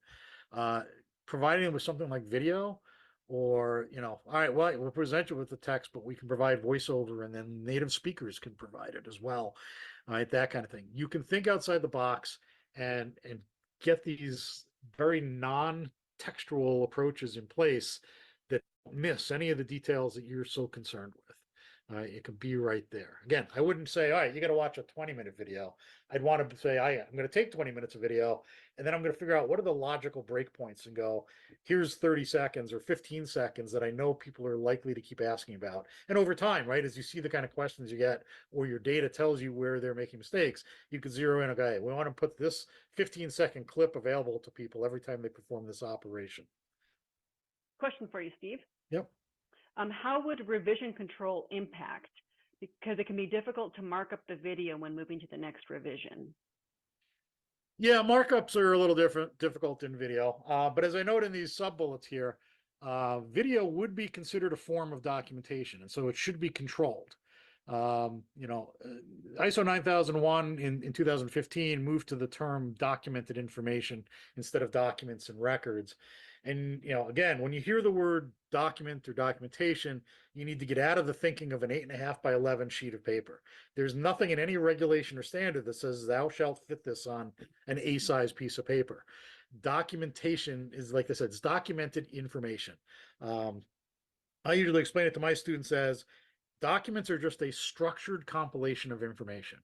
Uh, Providing them with something like video, or, all right, well, we'll present you with the text, but we can provide voiceover and then native speakers can provide it as well. All right, that kind of thing. You can think outside the box and get these very non-textual approaches in place that don't miss any of the details that you're so concerned with. It can be right there. Again, I wouldn't say, all right, you got to watch a 20-minute video. I'd want to say, I'm going to take 20 minutes of video, and then I'm going to figure out what are the logical breakpoints and go, here's 30 seconds or 15 seconds that I know people are likely to keep asking about. And over time, right, as you see the kind of questions you get, or your data tells you where they're making mistakes, you can zero in, okay, we want to put this 15-second clip available to people every time they perform this operation. Question for you, Steve. Yep. How would revision control impact? Because it can be difficult to mark up the video when moving to the next revision. Yeah, markups are a little difficult in video. But as I note in these sub bullets here, video would be considered a form of documentation, and so it should be controlled. ISO 9001 in 2015 moved to the term documented information instead of documents and records. And, again, when you hear the word document or documentation, you need to get out of the thinking of an 8.5 by 11 sheet of paper. There's nothing in any regulation or standard that says thou shalt fit this on an A-size piece of paper. Documentation is, like I said, it's documented information. I usually explain it to my students as documents are just a structured compilation of information.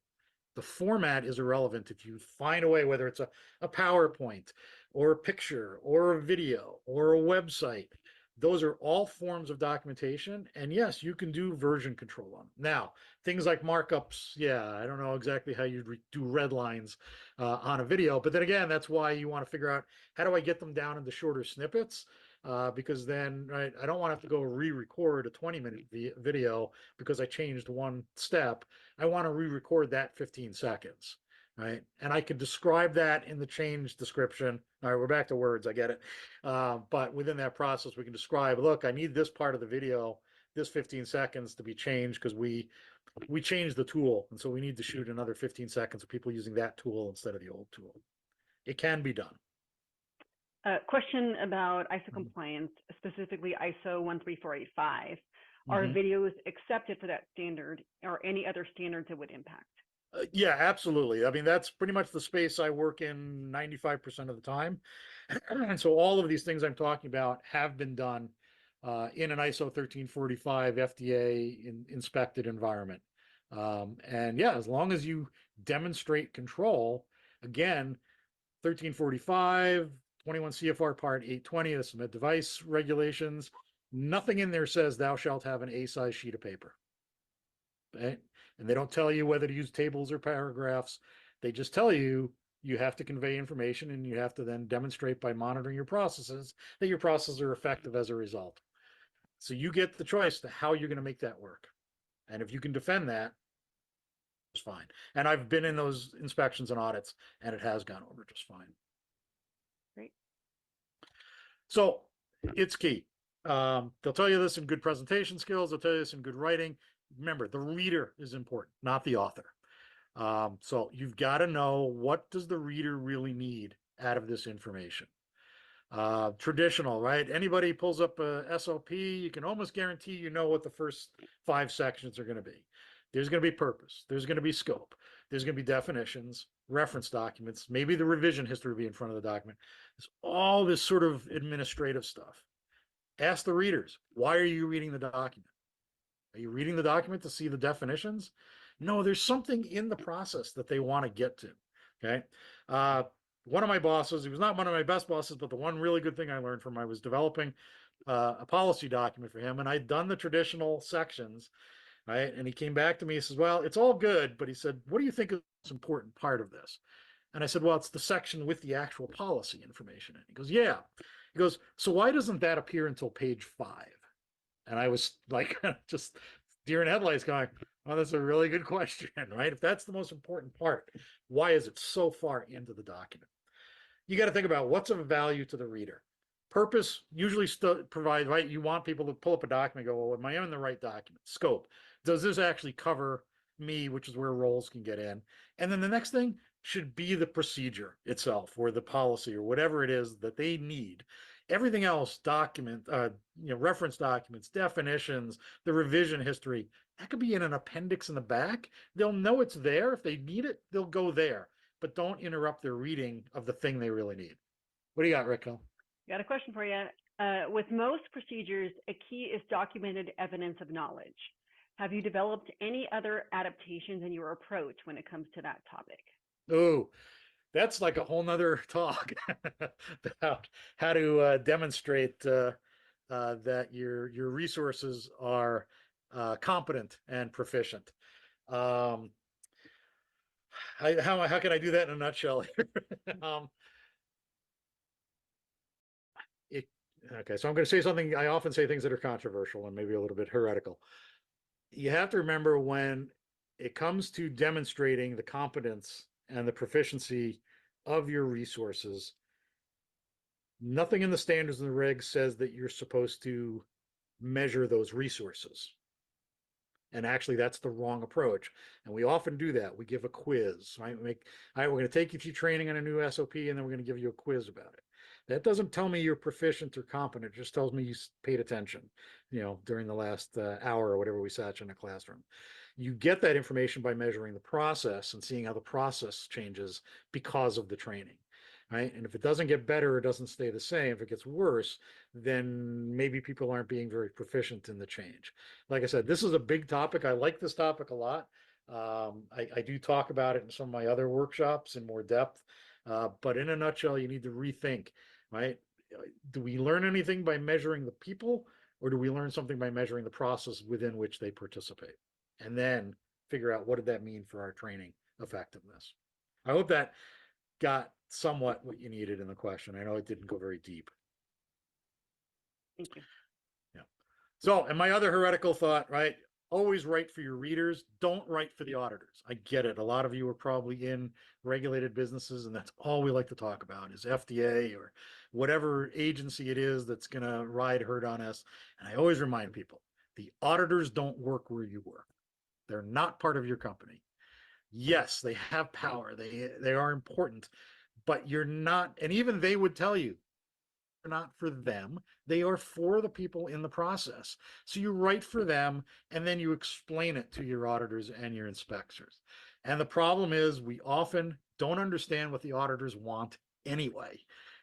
The format is irrelevant if you find a way, whether it's a PowerPoint or a picture or a video or a website. Those are all forms of documentation. And yes, you can do version control on them. Now, things like markups, yeah, I don't know exactly how you do red lines on a video. But then again, that's why you want to figure out, how do I get them down into shorter snippets? Because then, right, I don't want to have to go re-record a 20-minute video because I changed one step. I want to re-record that 15 seconds, right? And I could describe that in the change description. All right, we're back to words, I get it. But within that process, we can describe, look, I need this part of the video this 15 seconds to be changed because we changed the tool. And so we need to shoot another 15 seconds of people using that tool instead of the old tool. It can be done. Question about ISO compliance, specifically ISO 13485. Are Mhm. videos accepted for that standard or any other standards it would impact? Yeah, absolutely. I mean, that's pretty much the space I work in 95% of the time. And so all of these things I'm talking about have been done in an ISO 1345 FDA inspected environment. And yeah, as long as you demonstrate control, again, 1345, 21 CFR Part 820, that's med device regulations. Nothing in there says thou shalt have an A-size sheet of paper. Okay? And they don't tell you whether to use tables or paragraphs. They just tell you you have to convey information and you have to then demonstrate by monitoring your processes that your processes are effective as a result. So you get the choice to how you're going to make that work. And if you can defend that, it's fine. And I've been in those inspections and audits and it has gone over just fine. Great. So it's key. They'll tell you this in good presentation skills. They'll tell you this in good writing. Remember, the reader is important, not the author. So you've got to know, what does the reader really need out of this information? Traditional, right? Anybody pulls up a SOP, you can almost guarantee you know what the first 5 sections are going to be. There's going to be purpose. There's going to be scope. There's going to be definitions, reference documents, maybe the revision history will be in front of the document. It's all this sort of administrative stuff. Ask the readers, why are you reading the document? Are you reading the document to see the definitions? No, there's something in the process that they want to get to. Okay. One of my bosses, he was not one of my best bosses, but the one really good thing I learned from him, I was developing a policy document for him, and I'd done the traditional sections, right? And he came back to me, he says, well, it's all good, but he said, what do you think is the most important part of this? And I said, well, it's the section with the actual policy information. And he goes, yeah. He goes, so why doesn't that appear until page 5? And I was like, just deer in headlights going, oh, that's a really good question, right? If that's the most important part, why is it so far into the document? You got to think about what's of value to the reader. Purpose usually provides, right? You want people to pull up a document and go, well, am I in the right document? Scope. Does this actually cover me, which is where roles can get in? And then the next thing should be the procedure itself or the policy or whatever it is that they need. Everything else, reference documents, definitions, the revision history, that could be in an appendix in the back. They'll know it's there. If they need it, they'll go there, but don't interrupt their reading of the thing they really need. What do you got, Rico? Got a question for you. With most procedures, a key is documented evidence of knowledge. Have you developed any other adaptations in your approach when it comes to that topic? Oh, that's like a whole nother talk about how to demonstrate that your resources are competent and proficient. How can I do that in a nutshell? Okay, so I'm going to say something. I often say things that are controversial and maybe a little bit heretical. You have to remember, when it comes to demonstrating the competence and the proficiency of your resources, nothing in the standards and the regs says that you're supposed to measure those resources. And actually, that's the wrong approach. And we often do that. We give a quiz, right? All right, we're going to take you through training on a new SOP, and then we're going to give you a quiz about it. That doesn't tell me you're proficient or competent. It just tells me you paid attention, during the last hour or whatever we sat in a classroom. You get that information by measuring the process and seeing how the process changes because of the training, right? And if it doesn't get better or doesn't stay the same, if it gets worse, then maybe people aren't being very proficient in the change. Like I said, this is a big topic. I like this topic a lot. I do talk about it in some of my other workshops in more depth. But in a nutshell, you need to rethink, right? Do we learn anything by measuring the people, or do we learn something by measuring the process within which they participate? And then figure out, what did that mean for our training effectiveness? I hope that got somewhat what you needed in the question. I know it didn't go very deep. Thank you. Yeah. So, and my other heretical thought, right? Always write for your readers. Don't write for the auditors. I get it. A lot of you are probably in regulated businesses, and that's all we like to talk about is FDA or whatever agency it is that's going to ride herd on us. And I always remind people, The auditors don't work where you work. They're not part of your company. Yes, they have power. They are important, but you're not, and even they would tell you, not for them. They are for the people in the process. So you write for them and then you explain it to your auditors and your inspectors. And the problem is we often don't understand what the auditors want anyway.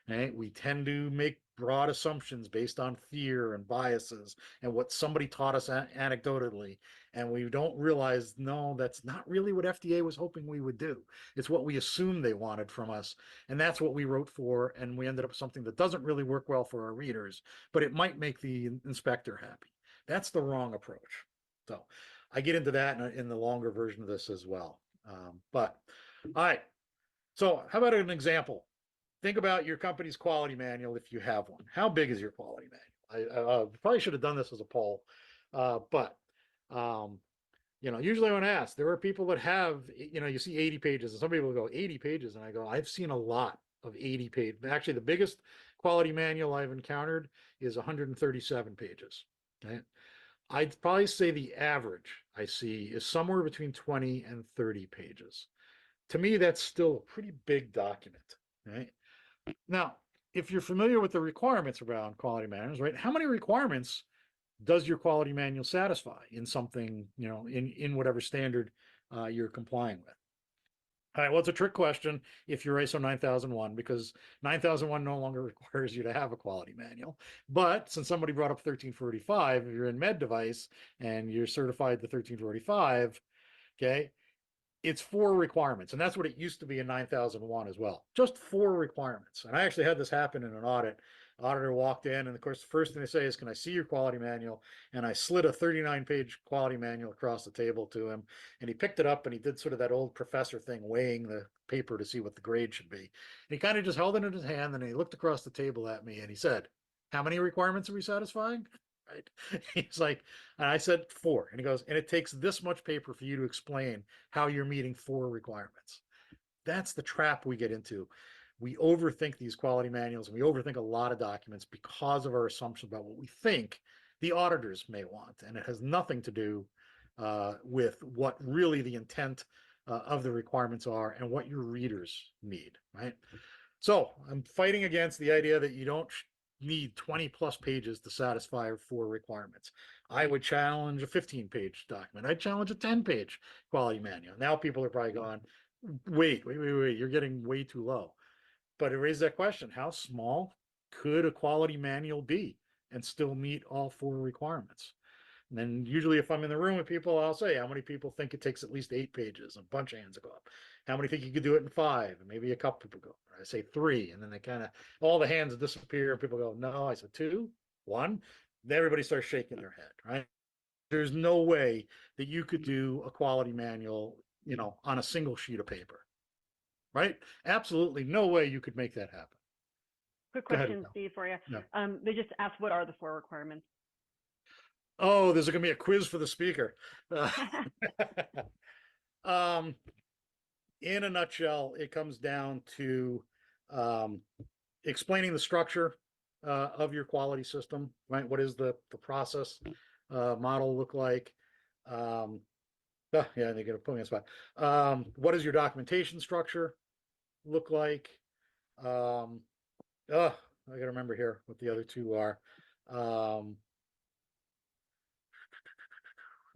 Right? We tend to make broad assumptions based on fear and biases and what somebody taught us anecdotally. And we don't realize, no, that's not really what FDA was hoping we would do. It's what we assumed they wanted from us. And that's what we wrote for. And we ended up with something that doesn't really work well for our readers, but it might make the inspector happy. That's the wrong approach. So I get into that in the longer version of this as well. But all right. So how about an example? Think about your company's quality manual if you have one. How big is your quality manual? I probably should have done this as a poll, but usually when asked, there are people that have, you see 80 pages, and some people go 80 pages, and I go, I've seen a lot of 80 pages. Actually, the biggest quality manual I've encountered is 137 pages. Okay? I'd probably say the average I see is somewhere between 20 and 30 pages. To me, that's still a pretty big document, right? Now, if you're familiar with the requirements around quality manuals, right? How many requirements does your quality manual satisfy in something, in whatever standard you're complying with? All right, well, it's a trick question if you're ISO 9001, because 9001 no longer requires you to have a quality manual. But since somebody brought up 1345, if you're in med device and you're certified to 1345, okay, it's 4 requirements. And that's what it used to be in 9001 as well. Just 4 requirements. And I actually had this happen in an audit. Auditor walked in, and of course, the first thing they say is, can I see your quality manual? And I slid a 39-page quality manual across the table to him. And he picked it up and he did sort of that old professor thing, weighing the paper to see what the grade should be. And he kind of just held it in his hand, and he looked across the table at me and he said, how many requirements are we satisfying? Right. He's like, and I said 4. And he goes, and it takes this much paper for you to explain how you're meeting 4 requirements. That's the trap we get into. We overthink these quality manuals, and we overthink a lot of documents because of our assumptions about what we think the auditors may want. And it has nothing to do with what really the intent of the requirements are and what your readers need, right? So I'm fighting against the idea that you don't need 20 plus pages to satisfy 4 requirements. I would challenge a 15-page document. I'd challenge a 10-page quality manual. Now people are probably going, wait, you're getting way too low. But it raised that question, how small could a quality manual be and still meet all 4 requirements? And then usually if I'm in the room with people, I'll say, how many people think it takes at least 8 pages? And a bunch of hands go up. How many think you could do it in 5? And maybe a couple people go. I say 3, and then they kind of, all the hands disappear. People go, no, I said 2, 1. Then everybody starts shaking their head, right? There's no way that you could do a quality manual, on a single sheet of paper, right? Absolutely no way you could make that happen. Quick question, Steve, for you. Yeah. They just asked, what are the 4 requirements? Oh, there's going to be a quiz for the speaker. In a nutshell, it comes down to explaining the structure of your quality system, right? What is the process model look like? Yeah, they're going to put me on the spot. What does your documentation structure look like? I got to remember here what the other 2 are.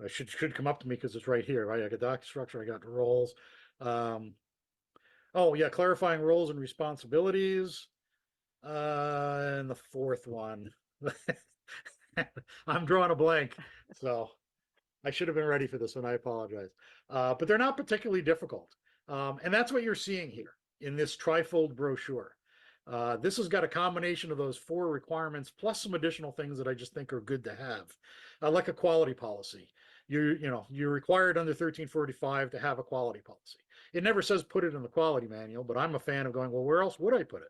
It should come up to me because it's right here, right? I got doc structure, I got the roles. Oh yeah, clarifying roles and responsibilities. And the 4th one, I'm drawing a blank, so I should have been ready for this one. I apologize. But they're not particularly difficult. And that's what you're seeing here in this trifold brochure. This has got a combination of those 4 requirements plus some additional things that I just think are good to have, like a quality policy. You're required under 1345 to have a quality policy. It never says put it in the quality manual, but I'm a fan of going, well, where else would I put it?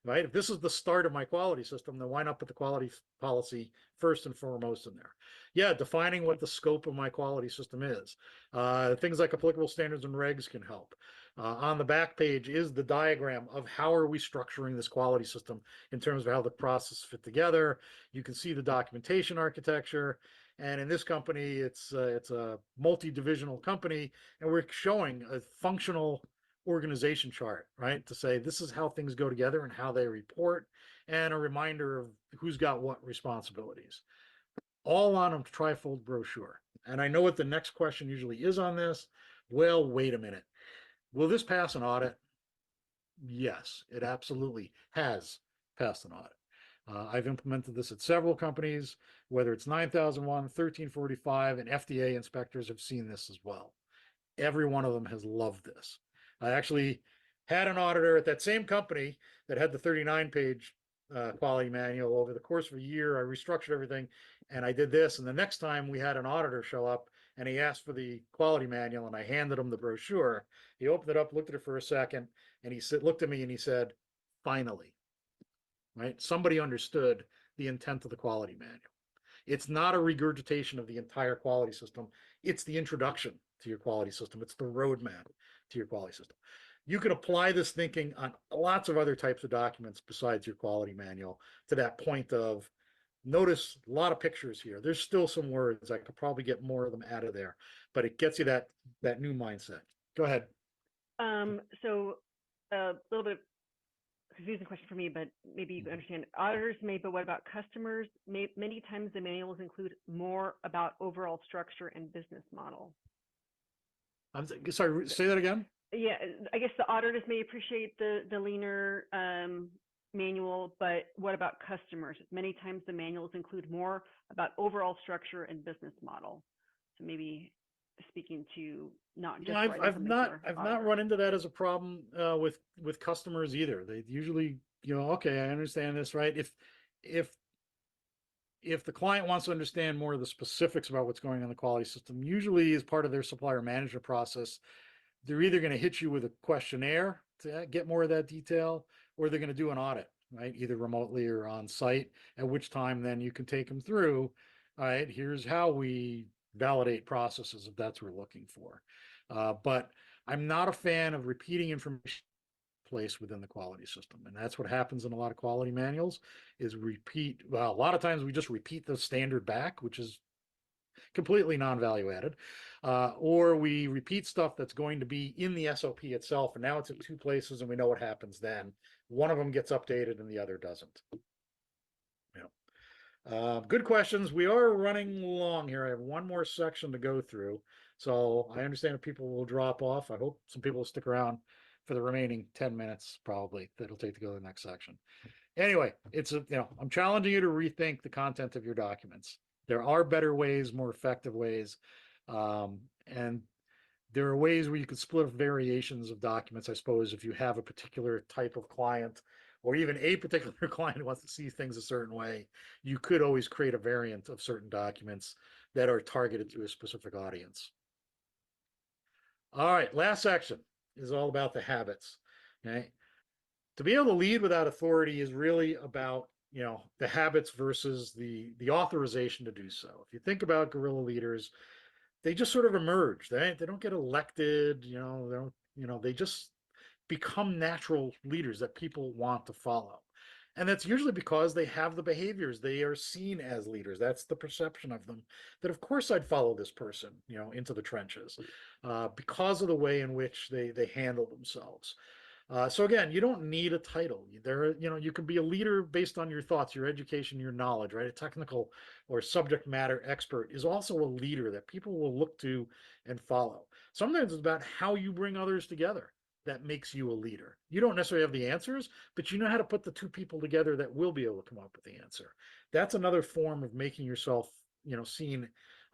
Right? If this is the start of my quality system, then why not put the quality policy first and foremost in there? Yeah, defining what the scope of my quality system is. Things like applicable standards and regs can help. On the back page is the diagram of how are we structuring this quality system in terms of how the processes fit together. You can see the documentation architecture. And in this company, it's a multi-divisional company, and we're showing a functional organization chart, right? To say this is how things go together and how they report, and a reminder of who's got what responsibilities. All on a trifold brochure. And I know what the next question usually is on this. Well, wait a minute. Will this pass an audit? Yes, it absolutely has passed an audit. I've implemented this at several companies, whether it's 9001, 1345, and FDA inspectors have seen this as well. Every one of them has loved this. I actually had an auditor at that same company that had the 39-page quality manual. Over the course of a year, I restructured everything, and I did this. And the next time we had an auditor show up, and he asked for the quality manual, and I handed him the brochure. He opened it up, looked at it for a second, and he looked at me and he said, "Finally." Right? Somebody understood the intent of the quality manual. It's not a regurgitation of the entire quality system. It's the introduction to your quality system. It's the roadmap to your quality system. You can apply this thinking on lots of other types of documents besides your quality manual, to that point of, notice a lot of pictures here. There's still some words. I could probably get more of them out of there, but it gets you that new mindset. Go ahead. So a little bit confusing question for me, but maybe you can understand. Auditors may, but what about customers? Many times the manuals include more about overall structure and business model. I'm sorry, say that again. Yeah, I guess the auditors may appreciate the leaner manual, but what about customers? Many times the manuals include more about overall structure and business model. So maybe speaking to not just I've not run into that as a problem with customers either. They usually, okay, I understand this, right? If the client wants to understand more of the specifics about what's going on in the quality system, usually as part of their supplier management process, they're either going to hit you with a questionnaire to get more of that detail, or they're going to do an audit, right? Either remotely or on site, at which time then you can take them through, all right, here's how we validate processes if that's what we're looking for. But I'm not a fan of repeating information place within the quality system. And that's what happens in a lot of quality manuals is well, a lot of times we just repeat the standard back, which is completely non-value added, or we repeat stuff that's going to be in the SOP itself, and now it's in two places, and we know what happens then. One of them gets updated and the other doesn't. Good questions. We are running long here. I have one more section to go through, so I understand if people will drop off. I hope some people will stick around for the remaining 10 minutes, probably, that it'll take to go to the next section. Anyway, I'm challenging you to rethink the content of your documents. There are better ways, more effective ways. And there are ways where you could split up variations of documents, I suppose, if you have a particular type of client, or even a particular client wants to see things a certain way. You could always create a variant of certain documents that are targeted to a specific audience. All right, last section is all about the habits. Okay. To be able to lead without authority is really about the habits versus the authorization to do so. If you think about guerrilla leaders, they just sort of emerge. They don't get elected. They just become natural leaders that people want to follow, and that's usually because they have the behaviors. They are seen as leaders. That's the perception of them. That of course I'd follow this person, into the trenches, because of the way in which they handle themselves. So again, you don't need a title. You can be a leader based on your thoughts, your education, your knowledge, right? A technical or subject matter expert is also a leader that people will look to and follow. Sometimes it's about how you bring others together that makes you a leader. You don't necessarily have the answers, but you know how to put the two people together that will be able to come up with the answer. That's another form of making yourself, seen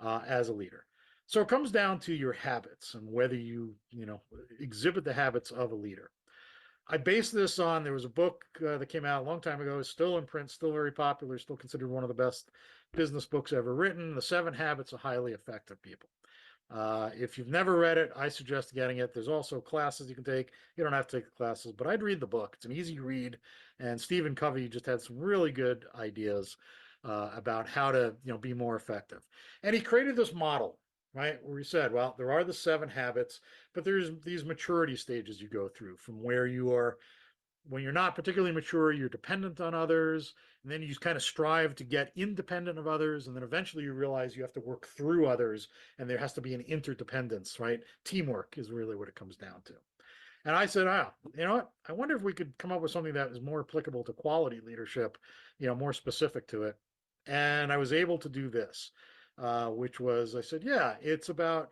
as a leader. So it comes down to your habits and whether you exhibit the habits of a leader. I based this on, there was a book that came out a long time ago, is still in print, still very popular, still considered one of the best business books ever written, The 7 Habits of Highly Effective People. If you've never read it, I suggest getting it. There's also classes you can take. You don't have to take classes, but I'd read the book. It's an easy read, and Stephen Covey just had some really good ideas about how to be more effective. And he created this model right? Where we said, well, there are the 7 habits, but there's these maturity stages you go through from where you are, when you're not particularly mature, you're dependent on others, and then you kind of strive to get independent of others, and then eventually you realize you have to work through others, and there has to be an interdependence, right? Teamwork is really what it comes down to. And I said, oh, you know what? I wonder if we could come up with something that is more applicable to quality leadership, more specific to it. And I was able to do this, which was, I said, yeah, it's about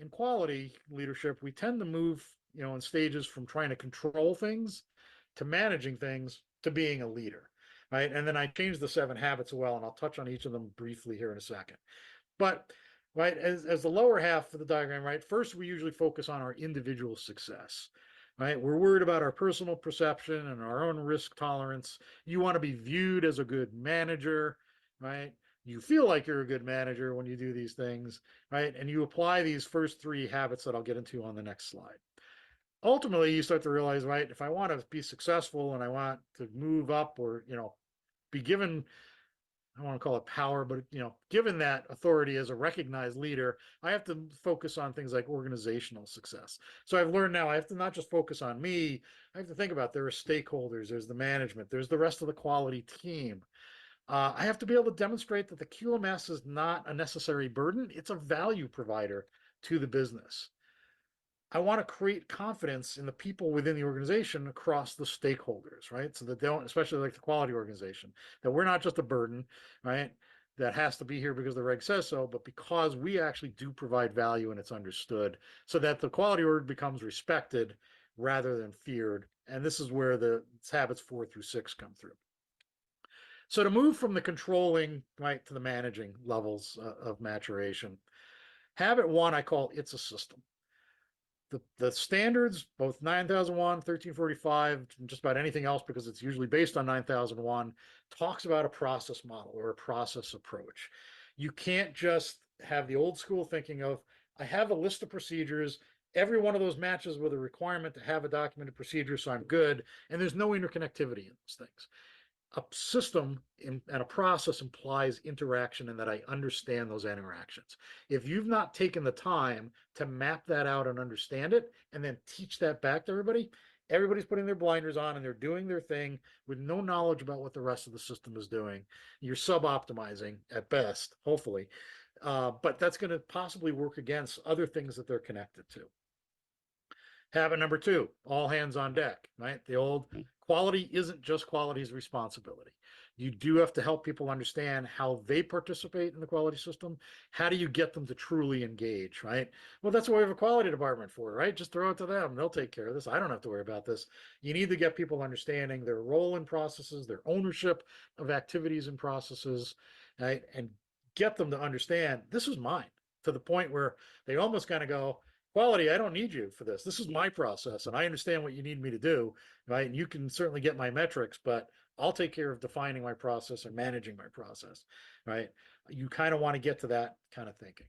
in quality leadership, we tend to move, in stages from trying to control things to managing things to being a leader, right? And then I changed the 7 habits as well, and I'll touch on each of them briefly here in a second. But right, as the lower half of the diagram, right, first we usually focus on our individual success, right? We're worried about our personal perception and our own risk tolerance. You want to be viewed as a good manager, right? You feel like you're a good manager when you do these things, right? And you apply these first 3 habits that I'll get into on the next slide. Ultimately, you start to realize, right, if I want to be successful and I want to move up or, be given, I don't want to call it power, but given that authority as a recognized leader, I have to focus on things like organizational success. So I've learned now I have to not just focus on me. I have to think about there are stakeholders, there's the management, there's the rest of the quality team. I have to be able to demonstrate that the QMS is not a necessary burden; it's a value provider to the business. I want to create confidence in the people within the organization across the stakeholders, right? So that they don't, especially like the quality organization, that we're not just a burden, right? That has to be here because the reg says so, but because we actually do provide value and it's understood, so that the quality org becomes respected rather than feared. And this is where the habits 4 through 6 come through. So to move from the controlling, right, to the managing levels of maturation, habit 1, I call it's a system. The standards, both 9001, 1345, and just about anything else, because it's usually based on 9001, talks about a process model or a process approach. You can't just have the old school thinking of, I have a list of procedures, every one of those matches with a requirement to have a documented procedure, so I'm good, and there's no interconnectivity in those things. A system and a process implies interaction and that I understand those interactions. If you've not taken the time to map that out and understand it and then teach that back to everybody, everybody's putting their blinders on and they're doing their thing with no knowledge about what the rest of the system is doing. You're sub-optimizing at best, hopefully, but that's going to possibly work against other things that they're connected to. Habit number 2, all hands on deck, right? The old quality isn't just quality's responsibility. You do have to help people understand how they participate in the quality system. How do you get them to truly engage, right? Well, that's what we have a quality department for, right? Just throw it to them. They'll take care of this. I don't have to worry about this. You need to get people understanding their role in processes, their ownership of activities and processes, right? And get them to understand this is mine, to the point where they almost kind of go, quality, I don't need you for this. This is my process, and I understand what you need me to do, right? And you can certainly get my metrics, but I'll take care of defining my process and managing my process, right? You kind of want to get to that kind of thinking.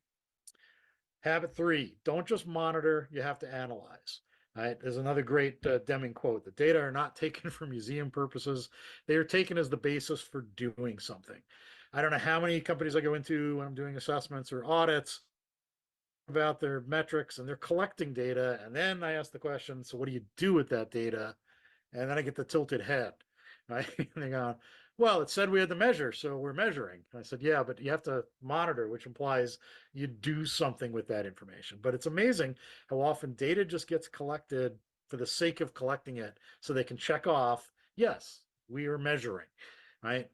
Habit 3, don't just monitor, you have to analyze. Right? There's another great Deming quote. The data are not taken for museum purposes. They are taken as the basis for doing something. I don't know how many companies I go into when I'm doing assessments or audits about their metrics and they're collecting data. And then I ask the question, so what do you do with that data? And then I get the tilted head, right? And they go, well, it said we had to measure, so we're measuring. And I said, yeah, but you have to monitor, which implies you do something with that information. But it's amazing how often data just gets collected for the sake of collecting it so they can check off, yes, we are measuring, right?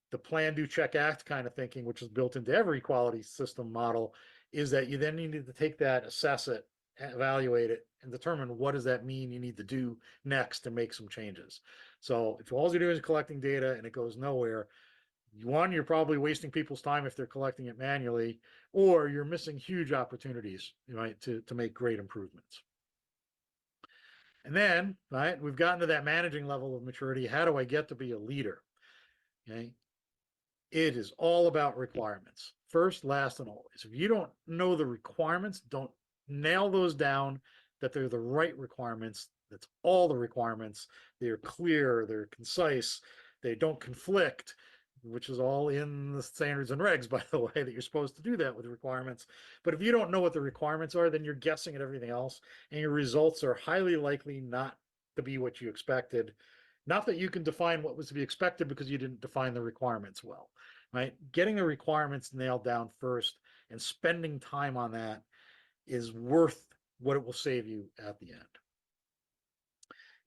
The plan, do, check, act kind of thinking, which is built into every quality system model, is that you then need to take that, assess it, evaluate it, and determine what does that mean you need to do next to make some changes. So if all you're doing is collecting data and it goes nowhere, one, you're probably wasting people's time if they're collecting it manually, or you're missing huge opportunities, right, to make great improvements. And then, right, we've gotten to that managing level of maturity. How do I get to be a leader? Okay. It is all about requirements. First, last, and always. If you don't know the requirements, don't nail those down, that they're the right requirements. That's all the requirements. They're clear, they're concise, they don't conflict. which is all in the standards and regs, by the way, that you're supposed to do that with requirements. But if you don't know what the requirements are, then you're guessing at everything else, and your results are highly likely not to be what you expected. Not that you can define what was to be expected because you didn't define the requirements well, right? Getting the requirements nailed down first and spending time on that is worth what it will save you at the end.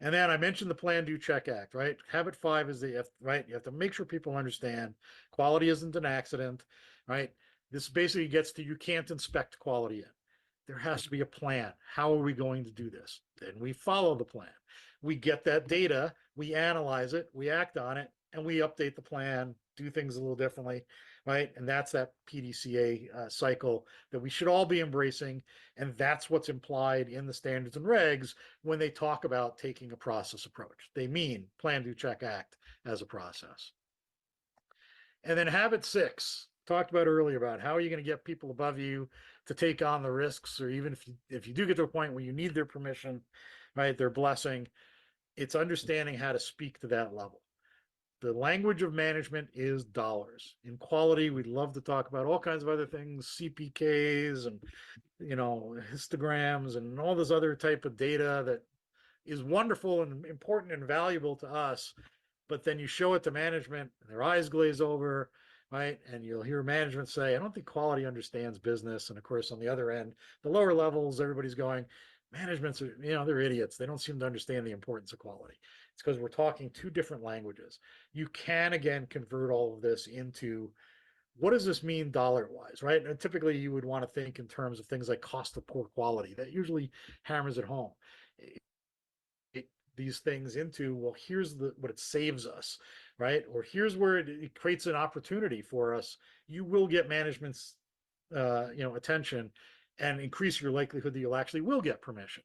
And then I mentioned the plan, do, check, act, right? Habit 5 is right? You have to make sure people understand quality isn't an accident, right? This basically gets to you can't inspect quality in. There has to be a plan. How are we going to do this? Then we follow the plan. We get that data, we analyze it, we act on it, and we update the plan, do things a little differently, right? And that's that PDCA cycle that we should all be embracing. And that's what's implied in the standards and regs when they talk about taking a process approach. They mean plan, do, check, act as a process. And then habit 6, talked about earlier about how are you going to get people above you to take on the risks, or even if you do get to a point where you need their permission, right, their blessing, it's understanding how to speak to that level. The language of management is dollars. In quality, we'd love to talk about all kinds of other things, CPKs and histograms and all this other type of data that is wonderful and important and valuable to us. But then you show it to management and their eyes glaze over, right? And you'll hear management say, I don't think quality understands business. And of course, on the other end, the lower levels, everybody's going, management's, they're idiots. They don't seem to understand the importance of quality. It's because we're talking two different languages. You can, again, convert all of this into what does this mean dollar wise, right? And typically you would want to think in terms of things like cost of poor quality. That usually hammers it home. These things into, well, here's what it saves us, right? Or here's where it creates an opportunity for us. You will get management's attention and increase your likelihood that you'll actually will get permission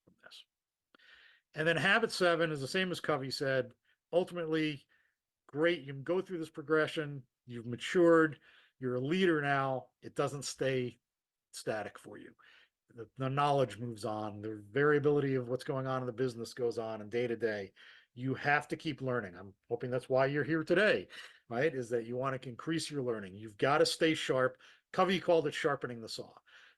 from this. And then habit 7 is the same as Covey said. Ultimately, great, you can go through this progression, you've matured, you're a leader now, it doesn't stay static for you. The knowledge moves on, the variability of what's going on in the business goes on, and day to day you have to keep learning. I'm hoping that's why you're here today, right? Is that you want to increase your learning. You've got to stay sharp. Covey called it sharpening the saw,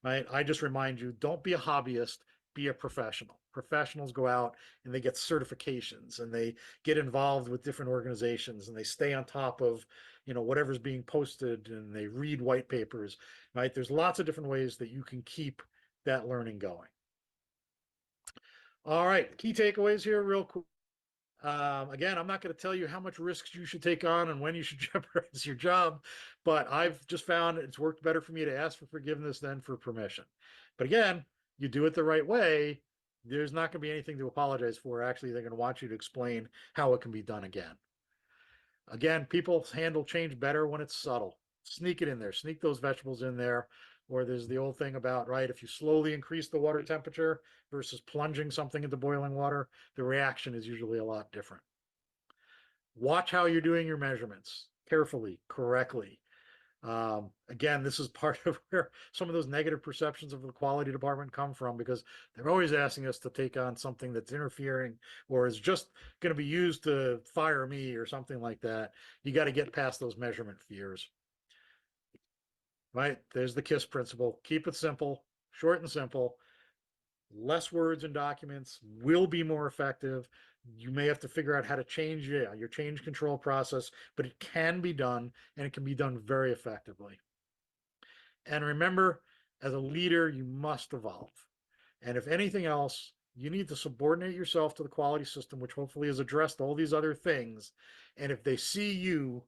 right? I just remind you, don't be a hobbyist, be a professional. Professionals go out and they get certifications and they get involved with different organizations and they stay on top of whatever's being posted, and they read white papers, right? There's lots of different ways that you can keep that learning going. All right, key takeaways here real quick. Again, I'm not going to tell you how much risks you should take on and when you should jeopardize your job, but I've just found it's worked better for me to ask for forgiveness than for permission. But again, you do it the right way, there's not going to be anything to apologize for. Actually, they're going to want you to explain how it can be done again. Again, people handle change better when it's subtle. Sneak it in there, sneak those vegetables in there. Or there's the old thing about, right, if you slowly increase the water temperature versus plunging something into boiling water, the reaction is usually a lot different. Watch how you're doing your measurements carefully, correctly. Again, this is part of where some of those negative perceptions of the quality department come from, because they're always asking us to take on something that's interfering or is just going to be used to fire me or something like that. You got to get past those measurement fears. Right? There's the KISS principle. Keep it simple, short and simple. Less words and documents will be more effective. You may have to figure out how to change your change control process, but it can be done, and it can be done very effectively. And remember, as a leader, you must evolve. And if anything else, you need to subordinate yourself to the quality system, which hopefully has addressed all these other things. And if they see you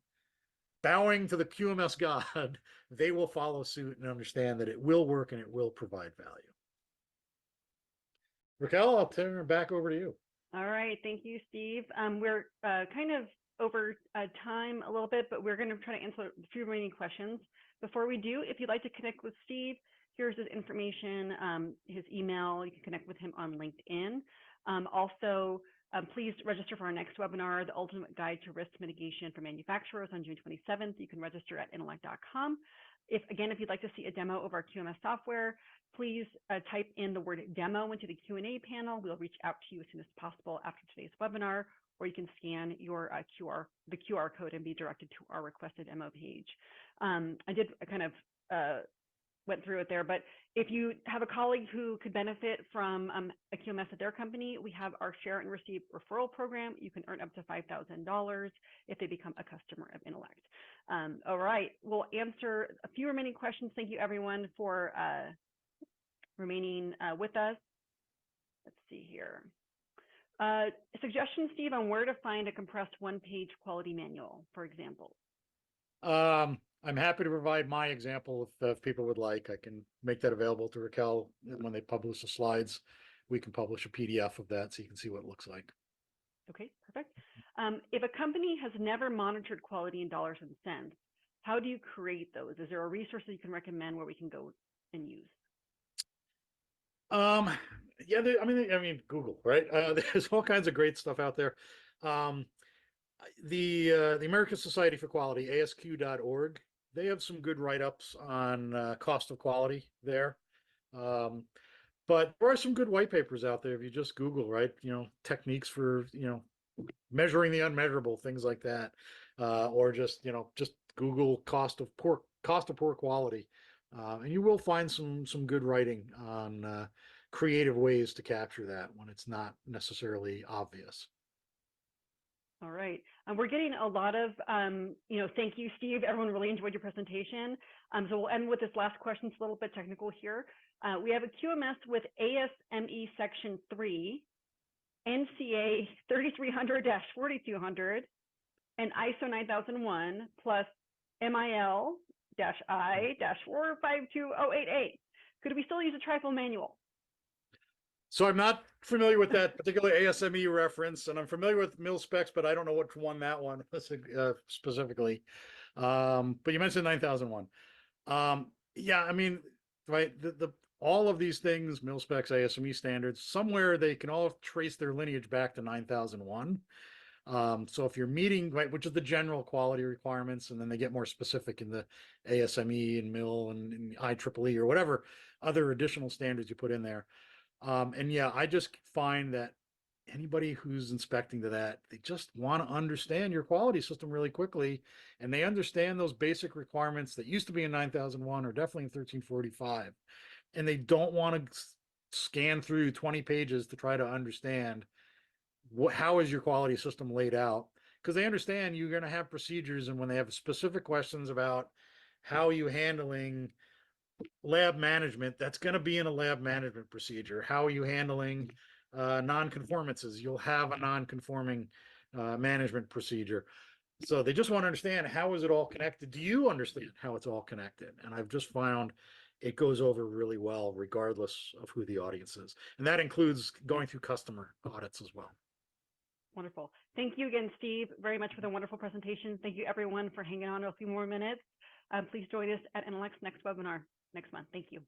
bowing to the QMS God, they will follow suit and understand that it will work and it will provide value. Raquel, I'll turn it back over to you. All right. Thank you, Steve. We're kind of over time a little bit, but we're going to try to answer a few remaining questions. Before we do, if you'd like to connect with Steve, here's his information, his email. You can connect with him on LinkedIn. Also, please register for our next webinar, The Ultimate Guide to Risk Mitigation for Manufacturers, on June 27th. You can register at intellect.com. If you'd like to see a demo of our QMS software, please type in the word demo into the Q&A panel. We'll reach out to you as soon as possible after today's webinar, or you can scan your the QR code and be directed to our requested demo page. I kind of went through it there, but if you have a colleague who could benefit from a QMS at their company, we have our Share and Receive referral program. You can earn up to $5,000 if they become a customer of Intellect. All right, we'll answer a few remaining questions. Thank you everyone for remaining with us. Let's see here. Suggestion, Steve, on where to find a compressed one-page quality manual, for example. I'm happy to provide my example if people would like. I can make that available to Raquel when they publish the slides. We can publish a PDF of that so you can see what it looks like. Okay, perfect. If a company has never monitored quality in dollars and cents, how do you create those? Is there a resource that you can recommend where we can go and use? Yeah, I mean, Google, right? There's all kinds of great stuff out there. The American Society for Quality, ASQ.org, they have some good write-ups on cost of quality there. But there are some good white papers out there if you just Google, right? Techniques for, measuring the unmeasurable, things like that. Or just Google cost of poor quality. And you will find some good writing on creative ways to capture that when it's not necessarily obvious. All right. We're getting a lot of, thank you, Steve. Everyone really enjoyed your presentation. So we'll end with this last question. It's a little bit technical here. We have a QMS with ASME Section 3, NCA 3300-4200, and ISO 9001, plus MIL-I-452088. Could we still use a TRIFO manual? So I'm not familiar with that particular ASME reference, and I'm familiar with mil specs, but I don't know which one that one specifically. But you mentioned 9001. Yeah, I mean, right, all of these things, mil specs, ASME standards, somewhere they can all trace their lineage back to 9001. So if you're meeting, right, which is the general quality requirements, and then they get more specific in the ASME and MIL and IEEE or whatever other additional standards you put in there. And yeah, I just find that anybody who's inspecting to that, they just want to understand your quality system really quickly. And they understand those basic requirements that used to be in 9001 or definitely in 1345. And they don't want to scan through 20 pages to try to understand how is your quality system laid out, because they understand you're going to have procedures. And when they have specific questions about how you handling lab management, that's going to be in a lab management procedure. How are you handling non-conformances? You'll have a non-conforming management procedure. So they just want to understand, how is it all connected? Do you understand how it's all connected? And I've just found it goes over really well, regardless of who the audience is. And that includes going through customer audits as well. Wonderful. Thank you again, Steve, very much for the wonderful presentation. Thank you everyone for hanging on a few more minutes. Please join us at Intellect's next webinar next month. Thank you.